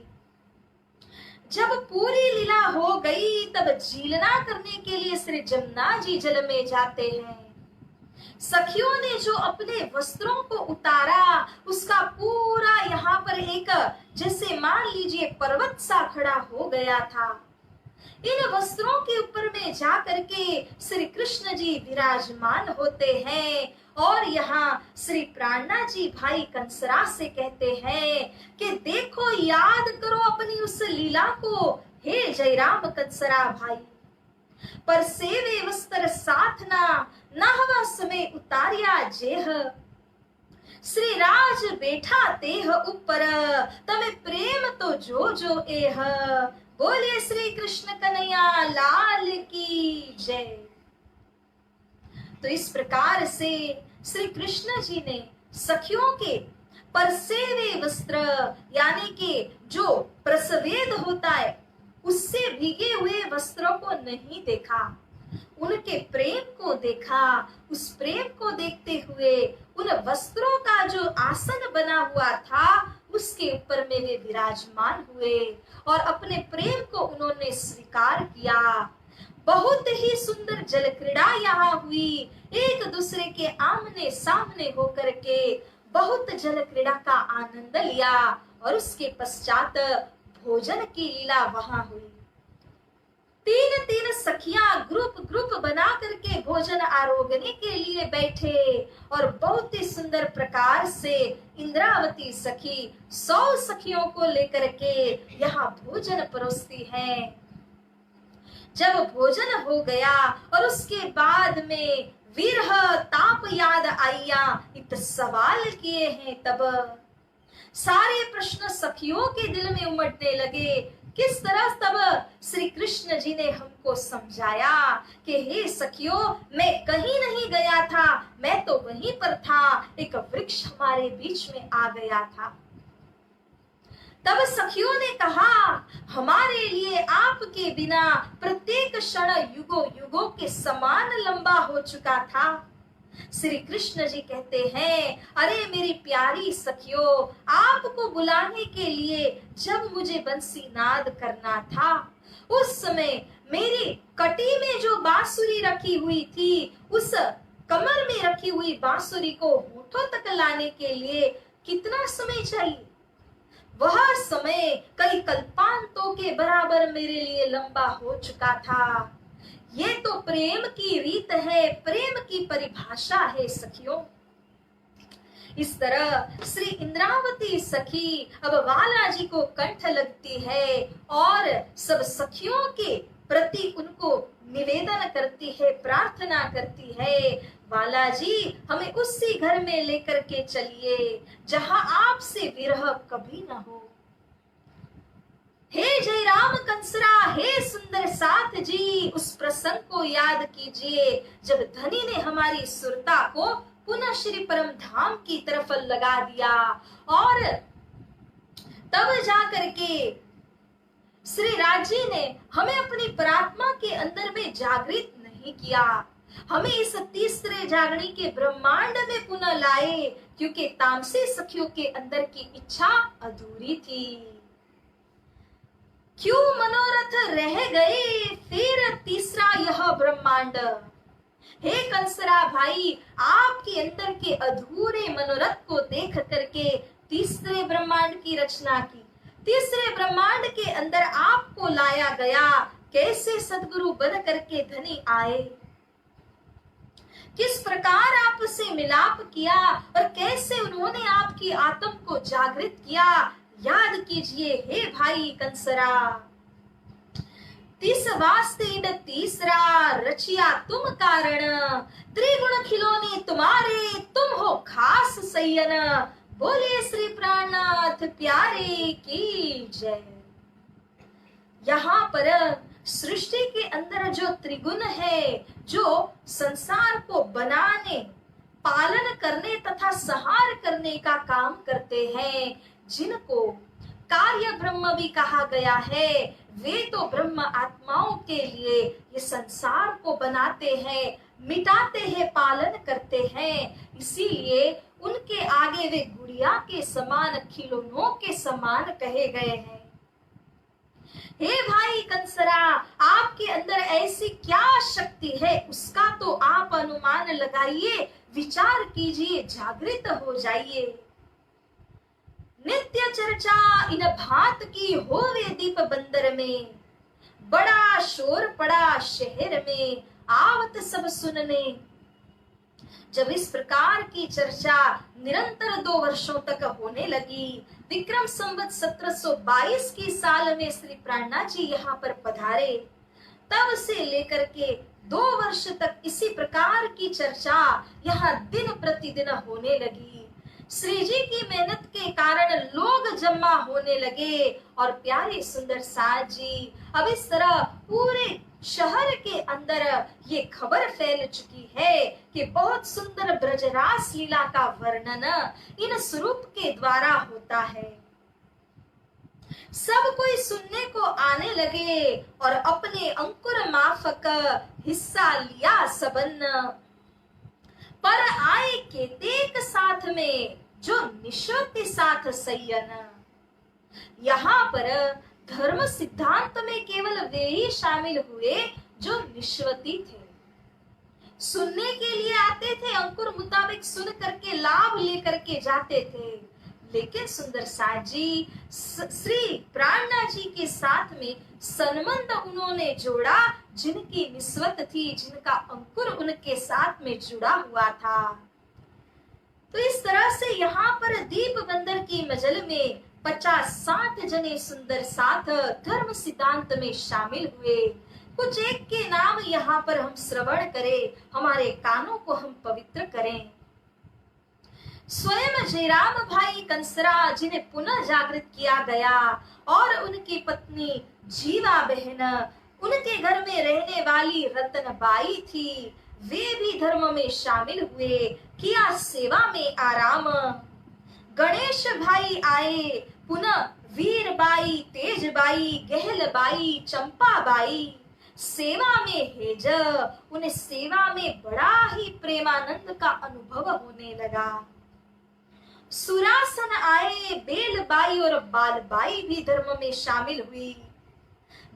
जब पूरी लीला हो गई तब जीलना करने के लिए श्री जमुना जी जल में जाते हैं। सखियों ने जो अपने वस्त्रों को उतारा उसका पूरा यहाँ पर एक जैसे मान लीजिए पर्वत सा खड़ा हो गया था। इन वस्त्रों के ऊपर में जा करके श्री कृष्ण जी विराजमान होते हैं और यहाँ श्री प्राणा जी भाई कंसरा से कहते हैं कि देखो याद करो अपनी उस लीला को, हे जयराम कंसरा भाई। पर सेवे वस्त्र साथना नहवा समय उतारिया जेह, श्री राज बैठा तेह ऊपर तमे प्रेम तो जो जो एह। बोले श्री कृष्ण कन्हैया लाल की जय। तो इस प्रकार से श्री कृष्ण जी ने सखियों के परसेवे वस्त्र यानी कि जो प्रसवेद होता है उससे भीगे हुए वस्त्रों को नहीं देखा, उनके प्रेम को देखा। उस प्रेम को देखते हुए उन वस्त्रों का जो आसन बना हुआ था उसके ऊपर में वे विराजमान हुए और अपने प्रेम को उन्होंने स्वीकार किया। बहुत ही सुंदर जल क्रीड़ा यहाँ हुई, एक दूसरे के आमने सामने होकर के बहुत जल क्रीड़ा का आनंद लिया और उसके पश्चात भोजन की लीला वहां हुई। 3 सखियां ग्रुप बना करके भोजन आरोगने के लिए बैठे और बहुत ही सुंदर प्रकार से इंद्रावती सखी 100 सखियों को लेकर के यहाँ भोजन परोसती है। जब भोजन हो गया और उसके बाद में विरह ताप याद आया इत सवाल किए हैं, तब सारे प्रश्न सखियों के दिल में उमड़ने लगे। किस तरह तब श्री कृष्ण जी ने हमको समझाया कि हे सखियों, मैं कहीं नहीं गया था, मैं तो वहीं पर था, एक वृक्ष हमारे बीच में आ गया था। तब सखियों ने कहा हमारे लिए आपके बिना प्रत्येक क्षण युगों युगों के समान लंबा हो चुका था। श्री कृष्ण जी कहते हैं, अरे मेरी प्यारी सखियों, आपको बुलाने के लिए जब मुझे बंसी नाद करना था उस समय मेरी कटी में जो बांसुरी रखी हुई थी, उस कमर में रखी हुई बांसुरी को होठों तक लाने के लिए कितना समय चाहिए? वह समय कई कल्पांतों के बराबर मेरे लिए लंबा हो चुका था। ये तो प्रेम की रीत है, प्रेम की परिभाषा है सखियों। इस तरह श्री इंद्रावती सखी अब बालाजी को कंठ लगती है और सब सखियों के प्रति उनको निवेदन करती है, प्रार्थना करती है, बालाजी हमें उसी घर में लेकर के चलिए जहां आपसे विरह कभी ना हो। हे जय राम कंसरा, हे सुंदर साथ जी, उस प्रसंग को याद कीजिए जब धनी ने हमारी सुरता को पुनः श्री परम धाम की तरफ लगा दिया और तब जाकर के श्री राजी ने हमें अपनी प्रात्मा के अंदर में जागृत नहीं किया, हमें इस तीसरे जागरण के ब्रह्मांड में पुनः लाए, क्योंकि तामसी सखियों के अंदर की इच्छा अधूरी थी। क्यों मनोरथ रह गए फिर तीसरा यह ब्रह्मांड। हे कंसरा भाई, आपके अंदर के अधूरे मनोरथ को देख करके तीसरे ब्रह्मांड की रचना की, तीसरे ब्रह्मांड के अंदर आपको लाया गया। कैसे सदगुरु बन करके धनी आए, किस प्रकार आपसे मिलाप किया और कैसे उन्होंने आपकी आत्म को जागृत किया, याद कीजिए हे भाई कंसरा। तीस वास्ते तीसरा रचिया तुम कारण, त्रिगुण खिलौने तुम्हारे तुम हो खास सैयन। बोले श्री प्राणनाथ प्यारे की जय। यहाँ पर सृष्टि के अंदर जो त्रिगुण है, जो संसार को बनाने, पालन करने तथा संहार करने का काम करते हैं, जिनको कार्य ब्रह्म भी कहा गया है, वे तो ब्रह्म आत्माओं के लिए ये संसार को बनाते हैं, मिटाते हैं, पालन करते हैं। इसीलिए उनके आगे वे गुड़िया के समान, खिलौनों के समान कहे गए हैं। हे भाई कंसरा, आपके अंदर ऐसी क्या शक्ति है, उसका तो आप अनुमान लगाइए, विचार कीजिए, जागृत हो जाइए। नित्य चर्चा इन भात की होवे दीप बंदर में, बड़ा शोर पड़ा शहर में, आवत सब सुनने। जब इस प्रकार की चर्चा निरंतर 2 वर्षों तक होने लगी, विक्रम संवत 1722 की साल में श्री प्राणनाथ जी यहाँ पर पधारे, तब से लेकर के 2 वर्ष तक इसी प्रकार की चर्चा यहाँ दिन प्रतिदिन होने लगी। श्री जी की मेहनत के कारण लोग जमा होने लगे और प्यारे सुंदर साथ जी अब इस तरह पूरे शहर के अंदर ये खबर फैल चुकी है कि बहुत सुंदर ब्रजरास लीला का वर्णन इन स्वरूप के द्वारा होता है। सब कोई सुनने को आने लगे और अपने अंकुर माफक हिस्सा लिया सबन, पर आए केतेक साथ में जो निश्वति साथ सैयन। यहाँ पर धर्म सिद्धांत में केवल वे ही शामिल हुए जो निश्वती थे, सुनने के लिए आते थे, अंकुर मुताबिक सुन करके लाभ लेकर के जाते थे। लेकिन सुंदर साथ जी श्री प्राणनाथ जी के साथ में संबंध उन्होंने जोड़ा, जिनकी निस्वत थी, जिनका अंकुर उनके साथ में जुड़ा हुआ था। तो इस तरह से यहाँ पर दीप बंदर की मजल में 50-60 जने सुंदर साथ धर्म सिद्धांत में शामिल हुए। कुछ एक के नाम यहाँ पर हम श्रवण करें, हमारे कानों को हम पवित्र करें। स्वयं जयराम भाई कंसरा जिन्हें पुनः जागृत किया गया और उनकी पत्नी जीवा बहन, उनके घर में रहने वाली रतनबाई थी, वे भी धर्म में शामिल हुए, किया सेवा में आराम। गणेश भाई आए, पुनः वीरबाई, तेजबाई, गहलबाई, चंपाबाई सेवा में हेज, उन्हें सेवा में बड़ा ही प्रेमानंद का अनुभव होने लगा। सुरासन आए, बेलबाई और बालबाई भी धर्म में शामिल हुई।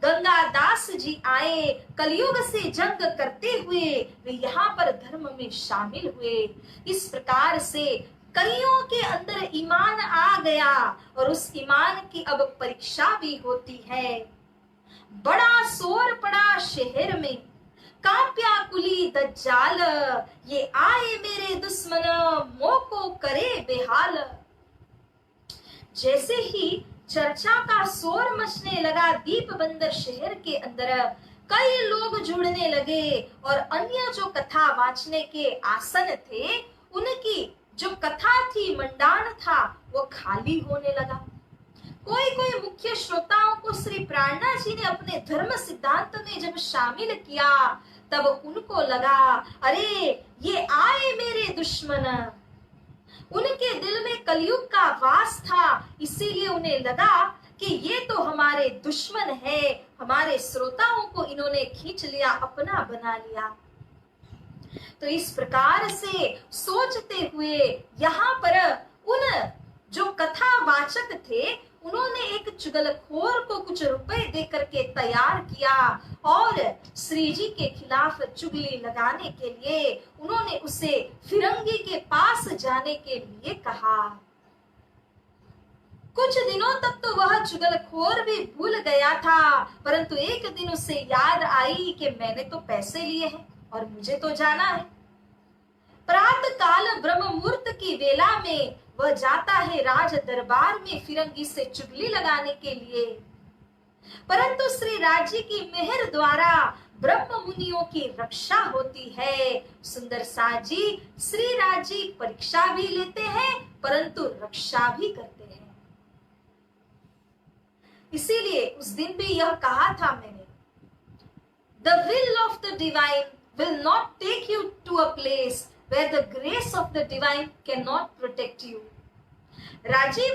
गंगादास जी आए, कलयुग से जंग करते हुए वे यहाँ पर धर्म में शामिल हुए। इस प्रकार से कईयों के अंदर ईमान आ गया और उस ईमान की अब परीक्षा भी होती है। बड़ा शोर पड़ा शहर में, काप्याकुली दज्जाल, ये आए मेरे दुश्मन, मोको करे बेहाल। जैसे ही चर्चा का शोर मचने लगा दीप बंदर शहर के अंदर, कई लोग जुड़ने लगे और अन्य जो कथा वाचने के आसन थे, उनकी जो कथा थी, मंडान था, वो खाली होने लगा। कोई कोई मुख्य श्रोताओं को श्री प्राणनाथ जी ने अपने धर्म सिद्धांत में जब शामिल किया, तब उनको लगा, अरे ये आए मेरे दुश्मन। उनके दिल में कलयुग का वास था, इसीलिए उन्हें लगा कि ये तो हमारे दुश्मन है, हमारे श्रोताओं को इन्होंने खींच लिया, अपना बना लिया। तो इस प्रकार से सोचते हुए यहाँ पर उन जो कथावाचक थे, उन्होंने एक चुगलखोर को कुछ रुपए देकर के तैयार किया और श्री जी के खिलाफ चुगली लगाने के लिए उन्होंने उसे फिरंगी के पास जाने के लिए कहा। कुछ दिनों तक तो वह चुगलखोर भी भूल गया था, परंतु एक दिन उसे याद आई कि मैंने तो पैसे लिए हैं और मुझे तो जाना है। प्रातः काल ब्रह्म मुहूर्त की वेला में वह जाता है राज दरबार में फिरंगी से चुगली लगाने के लिए, परंतु श्री राज जी की मेहर द्वारा ब्रह्म मुनियों की रक्षा होती है। सुंदर साज जी श्री राज जी परीक्षा भी लेते हैं, परंतु रक्षा भी करते हैं। इसीलिए उस दिन भी यह कहा था मैंने, the will of the divine will not take you to a place where the grace of the divine cannot protect you। राजी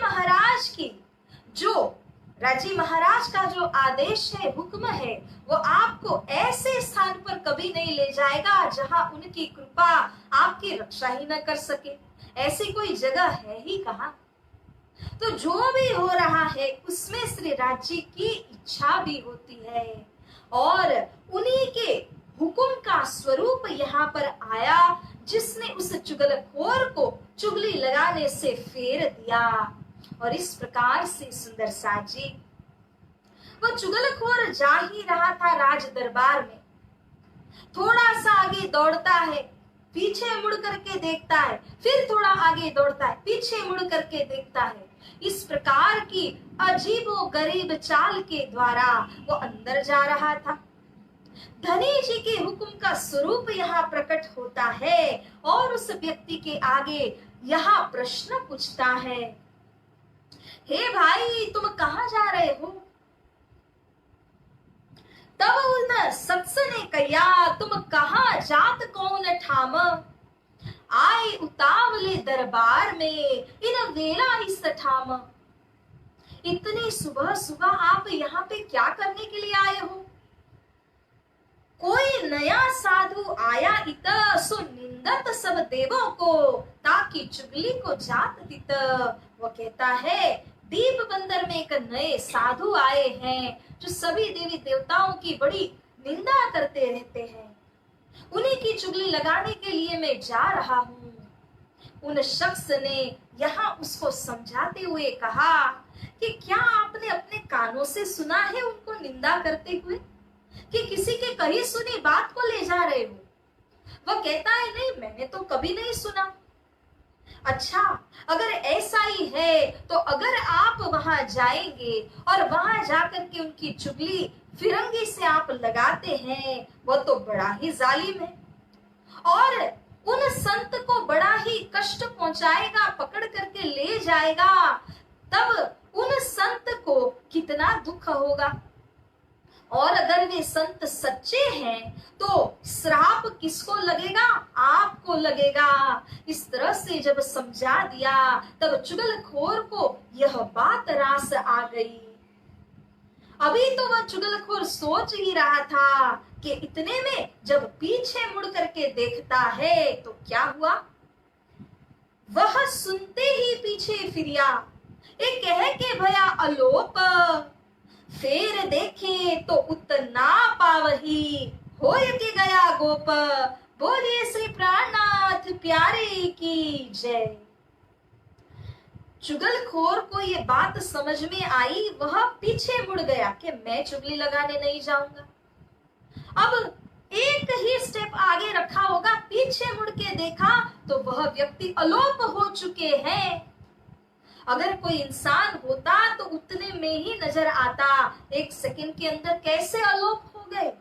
महाराज का जो आदेश है, हुक्म है, वो आपको ऐसे स्थान पर कभी नहीं ले जाएगा जहां उनकी कृपा आपकी रक्षा ही न कर सके। ऐसी कोई जगह है ही कहां। तो जो भी हो रहा है उसमें श्री राजी की इच्छा भी होती है और उन्हीं के हुकुम का स्वरूप यहाँ पर आया, जिसने उस चुगलखोर को चुगली लगाने से फेर दिया। और इस प्रकार से सुंदर साज जी, वो चुगलखोर जा ही रहा था राज दरबार में। थोड़ा सा आगे दौड़ता है, पीछे मुड़ करके देखता है, फिर थोड़ा आगे दौड़ता है, पीछे मुड़ करके देखता है। इस प्रकार की अजीबो गरीब चाल के द्वारा वो अंदर जा रहा था। धनी जी के हुक्म का स्वरूप यहाँ प्रकट होता है और उस व्यक्ति के आगे यहाँ प्रश्न पूछता है, हे भाई तुम कहाँ जा रहे हो? तब उन शख्स ने कहा, तुम कहाँ जात कौन ठाम, आए उतावले दरबार में इन वेला ही सठाम। इतनी सुबह सुबह आप यहाँ पे क्या करने के लिए आए हो? कोई नया साधु आया इत, सो निंदत सब देवों को, ताकि चुगली को जात दित। वो कहता है, दीप बंदर में एक नए साधु आए हैं जो सभी देवी देवताओं की बड़ी निंदा करते रहते हैं, उन्हीं की चुगली लगाने के लिए मैं जा रहा हूँ। उन शख्स ने यहाँ उसको समझाते हुए कहा कि क्या आपने अपने कानों से सुना है उनको निंदा करते हुए, कि किसी के कही सुनी बात को ले जा रहे हो? वह कहता है, नहीं मैंने तो कभी नहीं सुना। अच्छा, अगर ऐसा ही है तो अगर आप वहां जाएंगे और वहां जाकर के उनकी चुगली फिरंगी से आप लगाते हैं, वो तो बड़ा ही जालिम है और उन संत को बड़ा ही कष्ट पहुंचाएगा, पकड़ करके ले जाएगा। तब उन संत को कितना दुख होगा। और अगर वे संत सच्चे हैं तो श्राप किसको लगेगा? आपको लगेगा। इस तरह से जब समझा दिया तब चुगलखोर को यह बात रास आ गई। अभी तो वह चुगलखोर सोच ही रहा था कि इतने में जब पीछे मुड़ करके देखता है तो क्या हुआ, वह सुनते ही पीछे फिरिया, एक कह के भया अलोप, फेर देखे तो उतना पावही, होय के गया गोप। बोलिए श्री प्राणनाथ प्यारे की जय। चुगलखोर को ये बात समझ में आई, वह पीछे मुड़ गया कि मैं चुगली लगाने नहीं जाऊंगा। अब एक ही स्टेप आगे रखा होगा, पीछे मुड़ के देखा तो वह व्यक्ति अलोप हो चुके हैं। अगर कोई इंसान होता तो उतने में ही नजर आता, एक सेकंड के अंदर कैसे अलोप हो गए।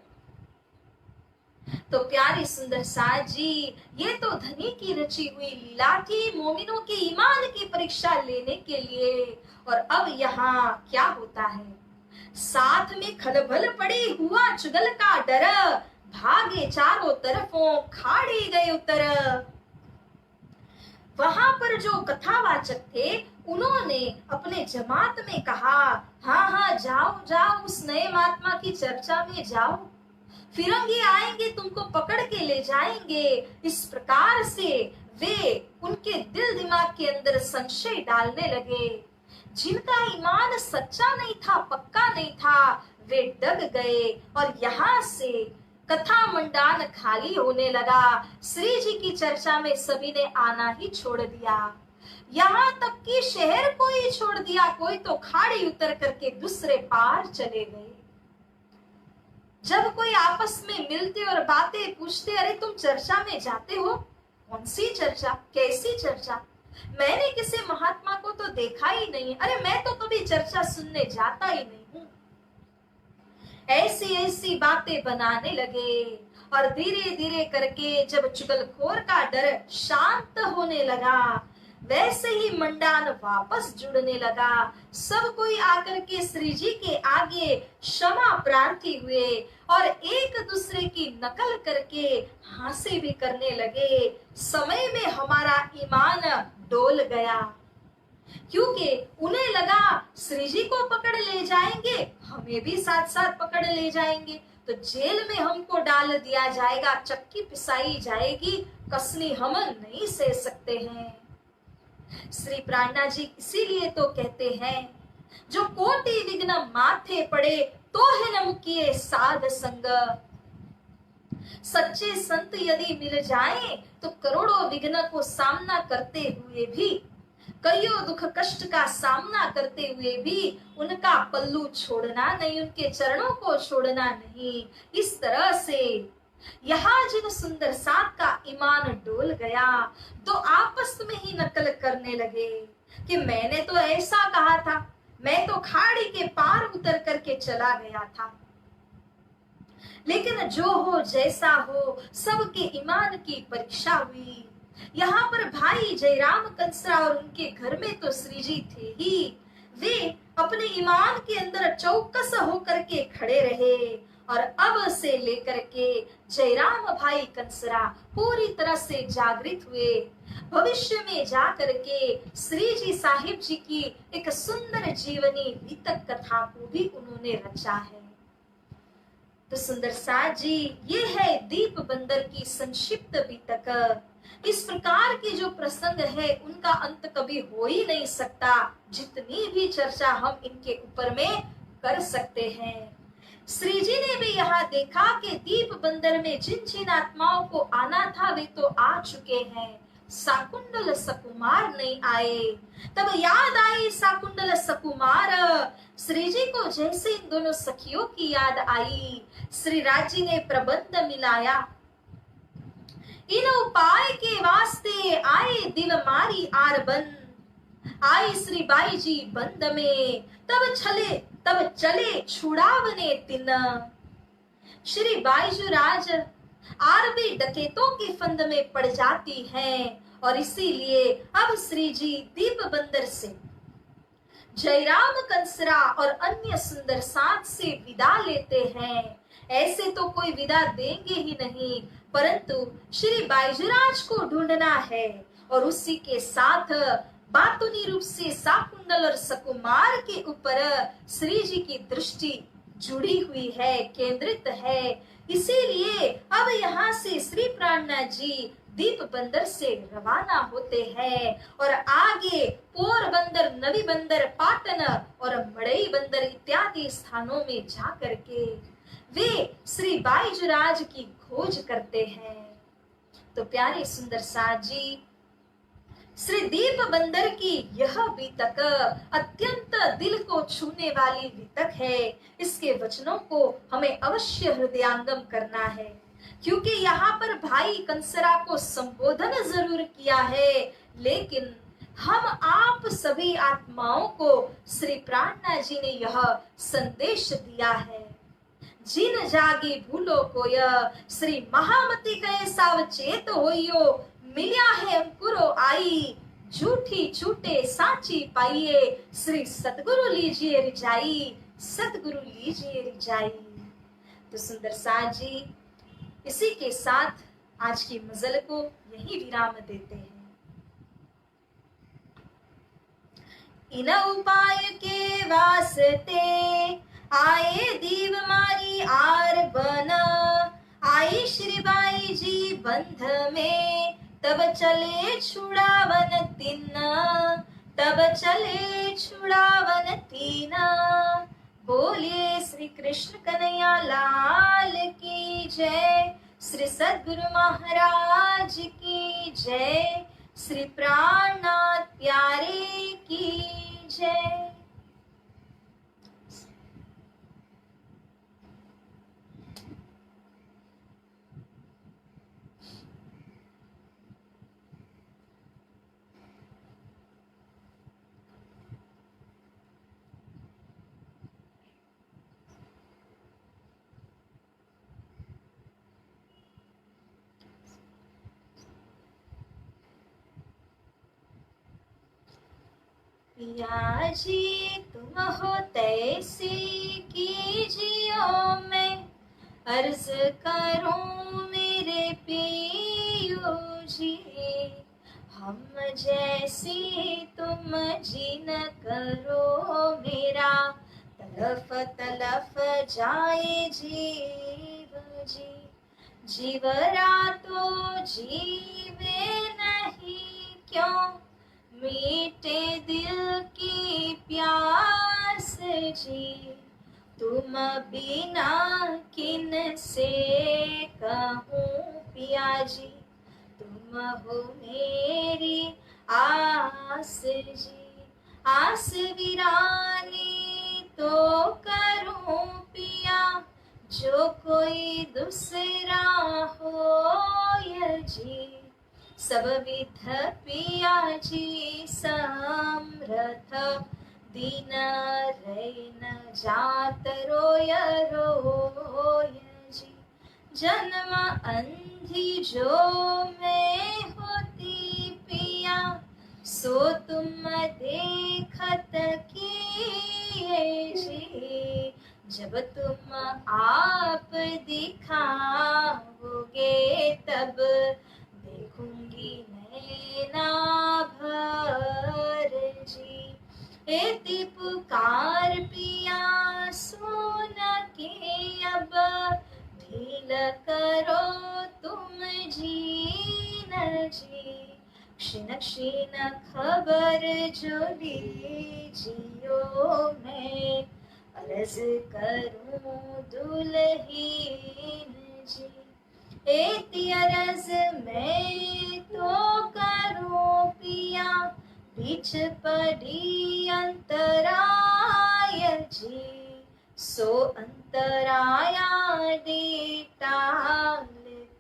तो प्यारी सुंदर साज जी, ये तो धनी की रची हुई लीला थी मोमिनों के ईमान की परीक्षा लेने के लिए। और अब यहाँ क्या होता है, साथ में खलबल पड़ी, हुआ चुगल का डर, भागे चारों तरफों, खाड़ी गए उतर। वहां पर जो कथावाचक थे उन्होंने अपने जमात में कहा, हाँ हाँ जाओ जाओ, उस नए महात्मा की चर्चा में जाओ, फिरंगी आएंगे तुमको पकड़ के ले जाएंगे। इस प्रकार से वे उनके दिल दिमाग के अंदर संशय डालने लगे। जिनका ईमान सच्चा नहीं था, पक्का नहीं था, वे डग गए और यहाँ से कथा मंडान खाली होने लगा। श्री जी की चर्चा में सभी ने आना ही छोड़ दिया, यहाँ तक कि शहर को ही छोड़ दिया। कोई तो खाड़ी उतर करके दूसरे पार चले गए। जब कोई आपस में मिलते और बातें पूछते, अरे तुम चर्चा में जाते हो, कौन सी चर्चा, कैसी चर्चा, मैंने किसी महात्मा को तो देखा ही नहीं, अरे मैं तो कभी चर्चा सुनने जाता ही नहीं हूं। ऐसी ऐसी बातें बनाने लगे और धीरे धीरे करके जब चुगलखोर का डर शांत होने लगा, वैसे ही मंडान वापस जुड़ने लगा। सब कोई आकर के श्री जी के आगे क्षमा प्रार्थी हुए और एक दूसरे की नकल करके हांसे भी करने लगे। समय में हमारा ईमान डोल गया, क्योंकि उन्हें लगा श्री जी को पकड़ ले जाएंगे, हमें भी साथ साथ पकड़ ले जाएंगे, तो जेल में हमको डाल दिया जाएगा, चक्की पिसाई जाएगी, कसनी हम नहीं सह सकते हैं। श्री प्राणनाथ जी इसीलिए तो कहते हैं, जो कोटि विघ्न माथे पड़े तो है न मुकिए साध संग। सच्चे संत यदि मिल जाएं तो करोड़ों विघ्न को सामना करते हुए भी, कईयों दुख कष्ट का सामना करते हुए भी उनका पल्लू छोड़ना नहीं, उनके चरणों को छोड़ना नहीं। इस तरह से यहाँ जिन सुंदर साथ का ईमान डोल गया तो आपस में ही नकल करने लगे कि मैंने तो ऐसा कहा था, मैं तो खाड़ी के पार उतर करके चला गया था। लेकिन जो हो जैसा हो, सबके ईमान की परीक्षा हुई। यहाँ पर भाई जयराम कंसरा और उनके घर में तो श्री जी थे ही, वे अपने ईमान के अंदर चौकस होकर के खड़े रहे और अब से लेकर के जयराम भाई कंसरा पूरी तरह से जागृत हुए। भविष्य में जा करके श्री जी साहिब जी की एक सुंदर जीवनी वितक कथा को भी उन्होंने रचा है। तो सुंदर साथ जी, ये है दीप बंदर की संक्षिप्त वितक। इस प्रकार के जो प्रसंग है उनका अंत कभी हो ही नहीं सकता, जितनी भी चर्चा हम इनके ऊपर में कर सकते हैं। श्री जी ने भी यहाँ देखा कि दीप बंदर में जिन जिन आत्माओं को आना था वे तो आ चुके हैं, साकुंडल सकुमार नहीं आए। तब याद आई साकुंडल सकुमार। श्री जी को जैसे इन दोनों सखियों की याद आई, श्री राज जी ने प्रबंध मिलाया। इन उपाय के वास्ते आए दिल मारी आर बन, आई श्री बाई जी बंद में, तब चले छुड़ावने तिन। श्री बाईजू राज आरबी डकैतों के फंद में पड़ जाती हैं और इसीलिए अब श्री जी दीप बंदर से जयराम कंसरा और अन्य सुंदर साथ से विदा लेते हैं। ऐसे तो कोई विदा देंगे ही नहीं, परंतु श्री बाईजूराज को ढूंढना है और उसी के साथ बातुनी रूप से साकुंडल और सकुमार के ऊपर श्री जी की दृष्टि जुड़ी हुई है, केंद्रित है। इसीलिए अब यहाँ से श्री प्राणनाथ जी दीप बंदर से रवाना होते हैं और आगे पोरबंदर, नवी बंदर, पाटन और मड़ई बंदर इत्यादि स्थानों में जा करके वे श्री बाईजूराज की खोज करते हैं। तो प्यारे सुंदर साथ जी, श्री दीप बंदर की यह वितक अत्यंत दिल को छूने वाली वितक है। इसके वचनों को हमें अवश्य हृदयांगम करना है। क्योंकि यहाँ पर भाई कंसरा को संबोधन जरूर किया है, लेकिन हम आप सभी आत्माओं को श्री प्राणनाथ जी ने यह संदेश दिया है, जिन जागी भूलो को यह श्री महामती कहे सावचेत होइयो, मिल्या है अंकुरो आई, झूठी छूटे साची पाइए, श्री सतगुरु लीजिए रिजाई, सतगुरु लीजिए रिजाई। तो सुंदर साज जी इसी के साथ आज की मजल को यही विराम देते हैं। इन उपाय के वास्ते आए दीव मारी आर बन, आई श्री बाई जी बंध में, तब चले छुड़ावन तीन, तब चले छुड़ावन तीन। बोलिए श्री कृष्ण कन्हैया लाल की जय, श्री सद्गुरु महाराज की जय, श्री प्राणनाथ प्यारे की जय। पिया जी तुम हो तैसी कीजियो, मैं अर्ज करूं मेरे पियो जी, हम जैसी तुम जी न करो मेरा, तलफ तलफ जाए जीव जी, जीवरा तो जीवे नहीं क्यों, मीठे दिल की प्यास जी, तुम बिना किन से कहूँ पिया जी, तुम हो मेरी आस जी, आस वीरानी तो करूँ पिया, जो कोई दूसरा हो जी, सब विध पिया जी समर्थ, दीन रैन जात रोय रोय जी, जन्म अंधी जो मैं होती पिया, सो तुम देखत किए जी, जब तुम आप दिखाओगे तब देखूंगी नैना भर जी, एति पुकार पिया सुन के अब, ढील करो तुम जीन जी, क्षीण क्षीण खबर जो लीजियो, मैं अर्ज करूं दुल्हीन जी, एति अरज मैं तो करूं पिया, बीच पड़ी अंतराय जी, सो अंतराया दे टाल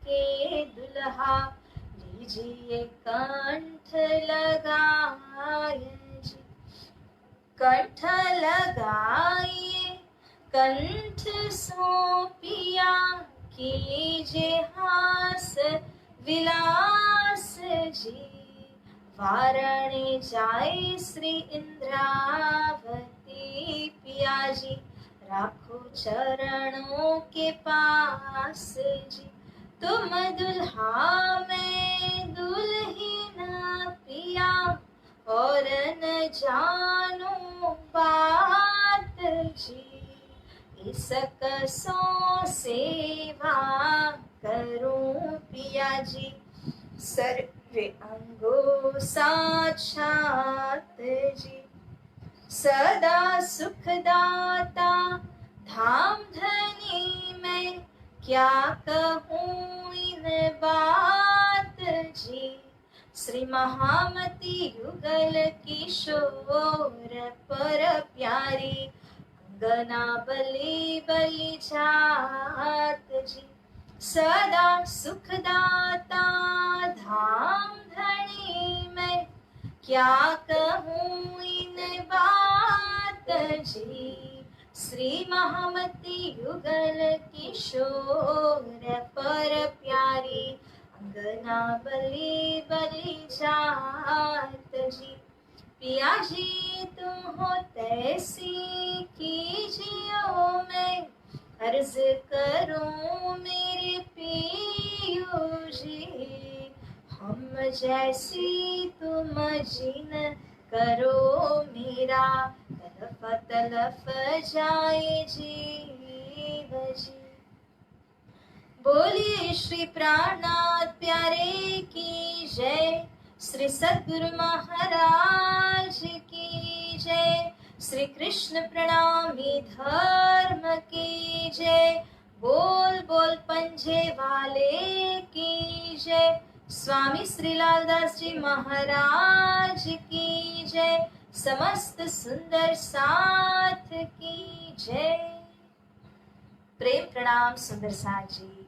के दुल्हा, लीजिए कंठ लगाए जी, कंठ लगाइए कंठ सो पिया, कीजिए हास विलास जी, वारणे जाए श्री इंद्रावती पिया जी, राखो चरणों के पास जी, तुम दुल्हा मैं दुल्हीन पिया, और न जानो बात जी, इसको सेवा करूं पिया जी, सर्वे अंगो साक्षात जी, सदा सुखदाता धाम धनी मैं, क्या कहूँ इन बात जी, श्री महामती युगल किशोर पर प्यारी, गना बलि बलि जात जी, सदा सुखदाता धाम धनी मैं क्या कहूँ इन बात जी। श्री महामती युगल किशोर पर प्यारी अंगना बलि बलि जात जी। पिया जी तुम हो तैसी कीजियो मैं अर्ज करूं मेरे पियो जी। हम जैसी तुम जिन करो मेरा तलफ तलफ जाए जीव जी। बोलिए श्री प्राणनाथ प्यारे की जय। श्री सद्गुरु महाराज की जय। श्री कृष्ण प्रणामी धर्म की जय। बोल बोल पंजे वाले की जय। स्वामी श्री लालदास जी महाराज की जय। समस्त सुंदर साथ की जय। प्रेम प्रणाम सुंदर साथ जी।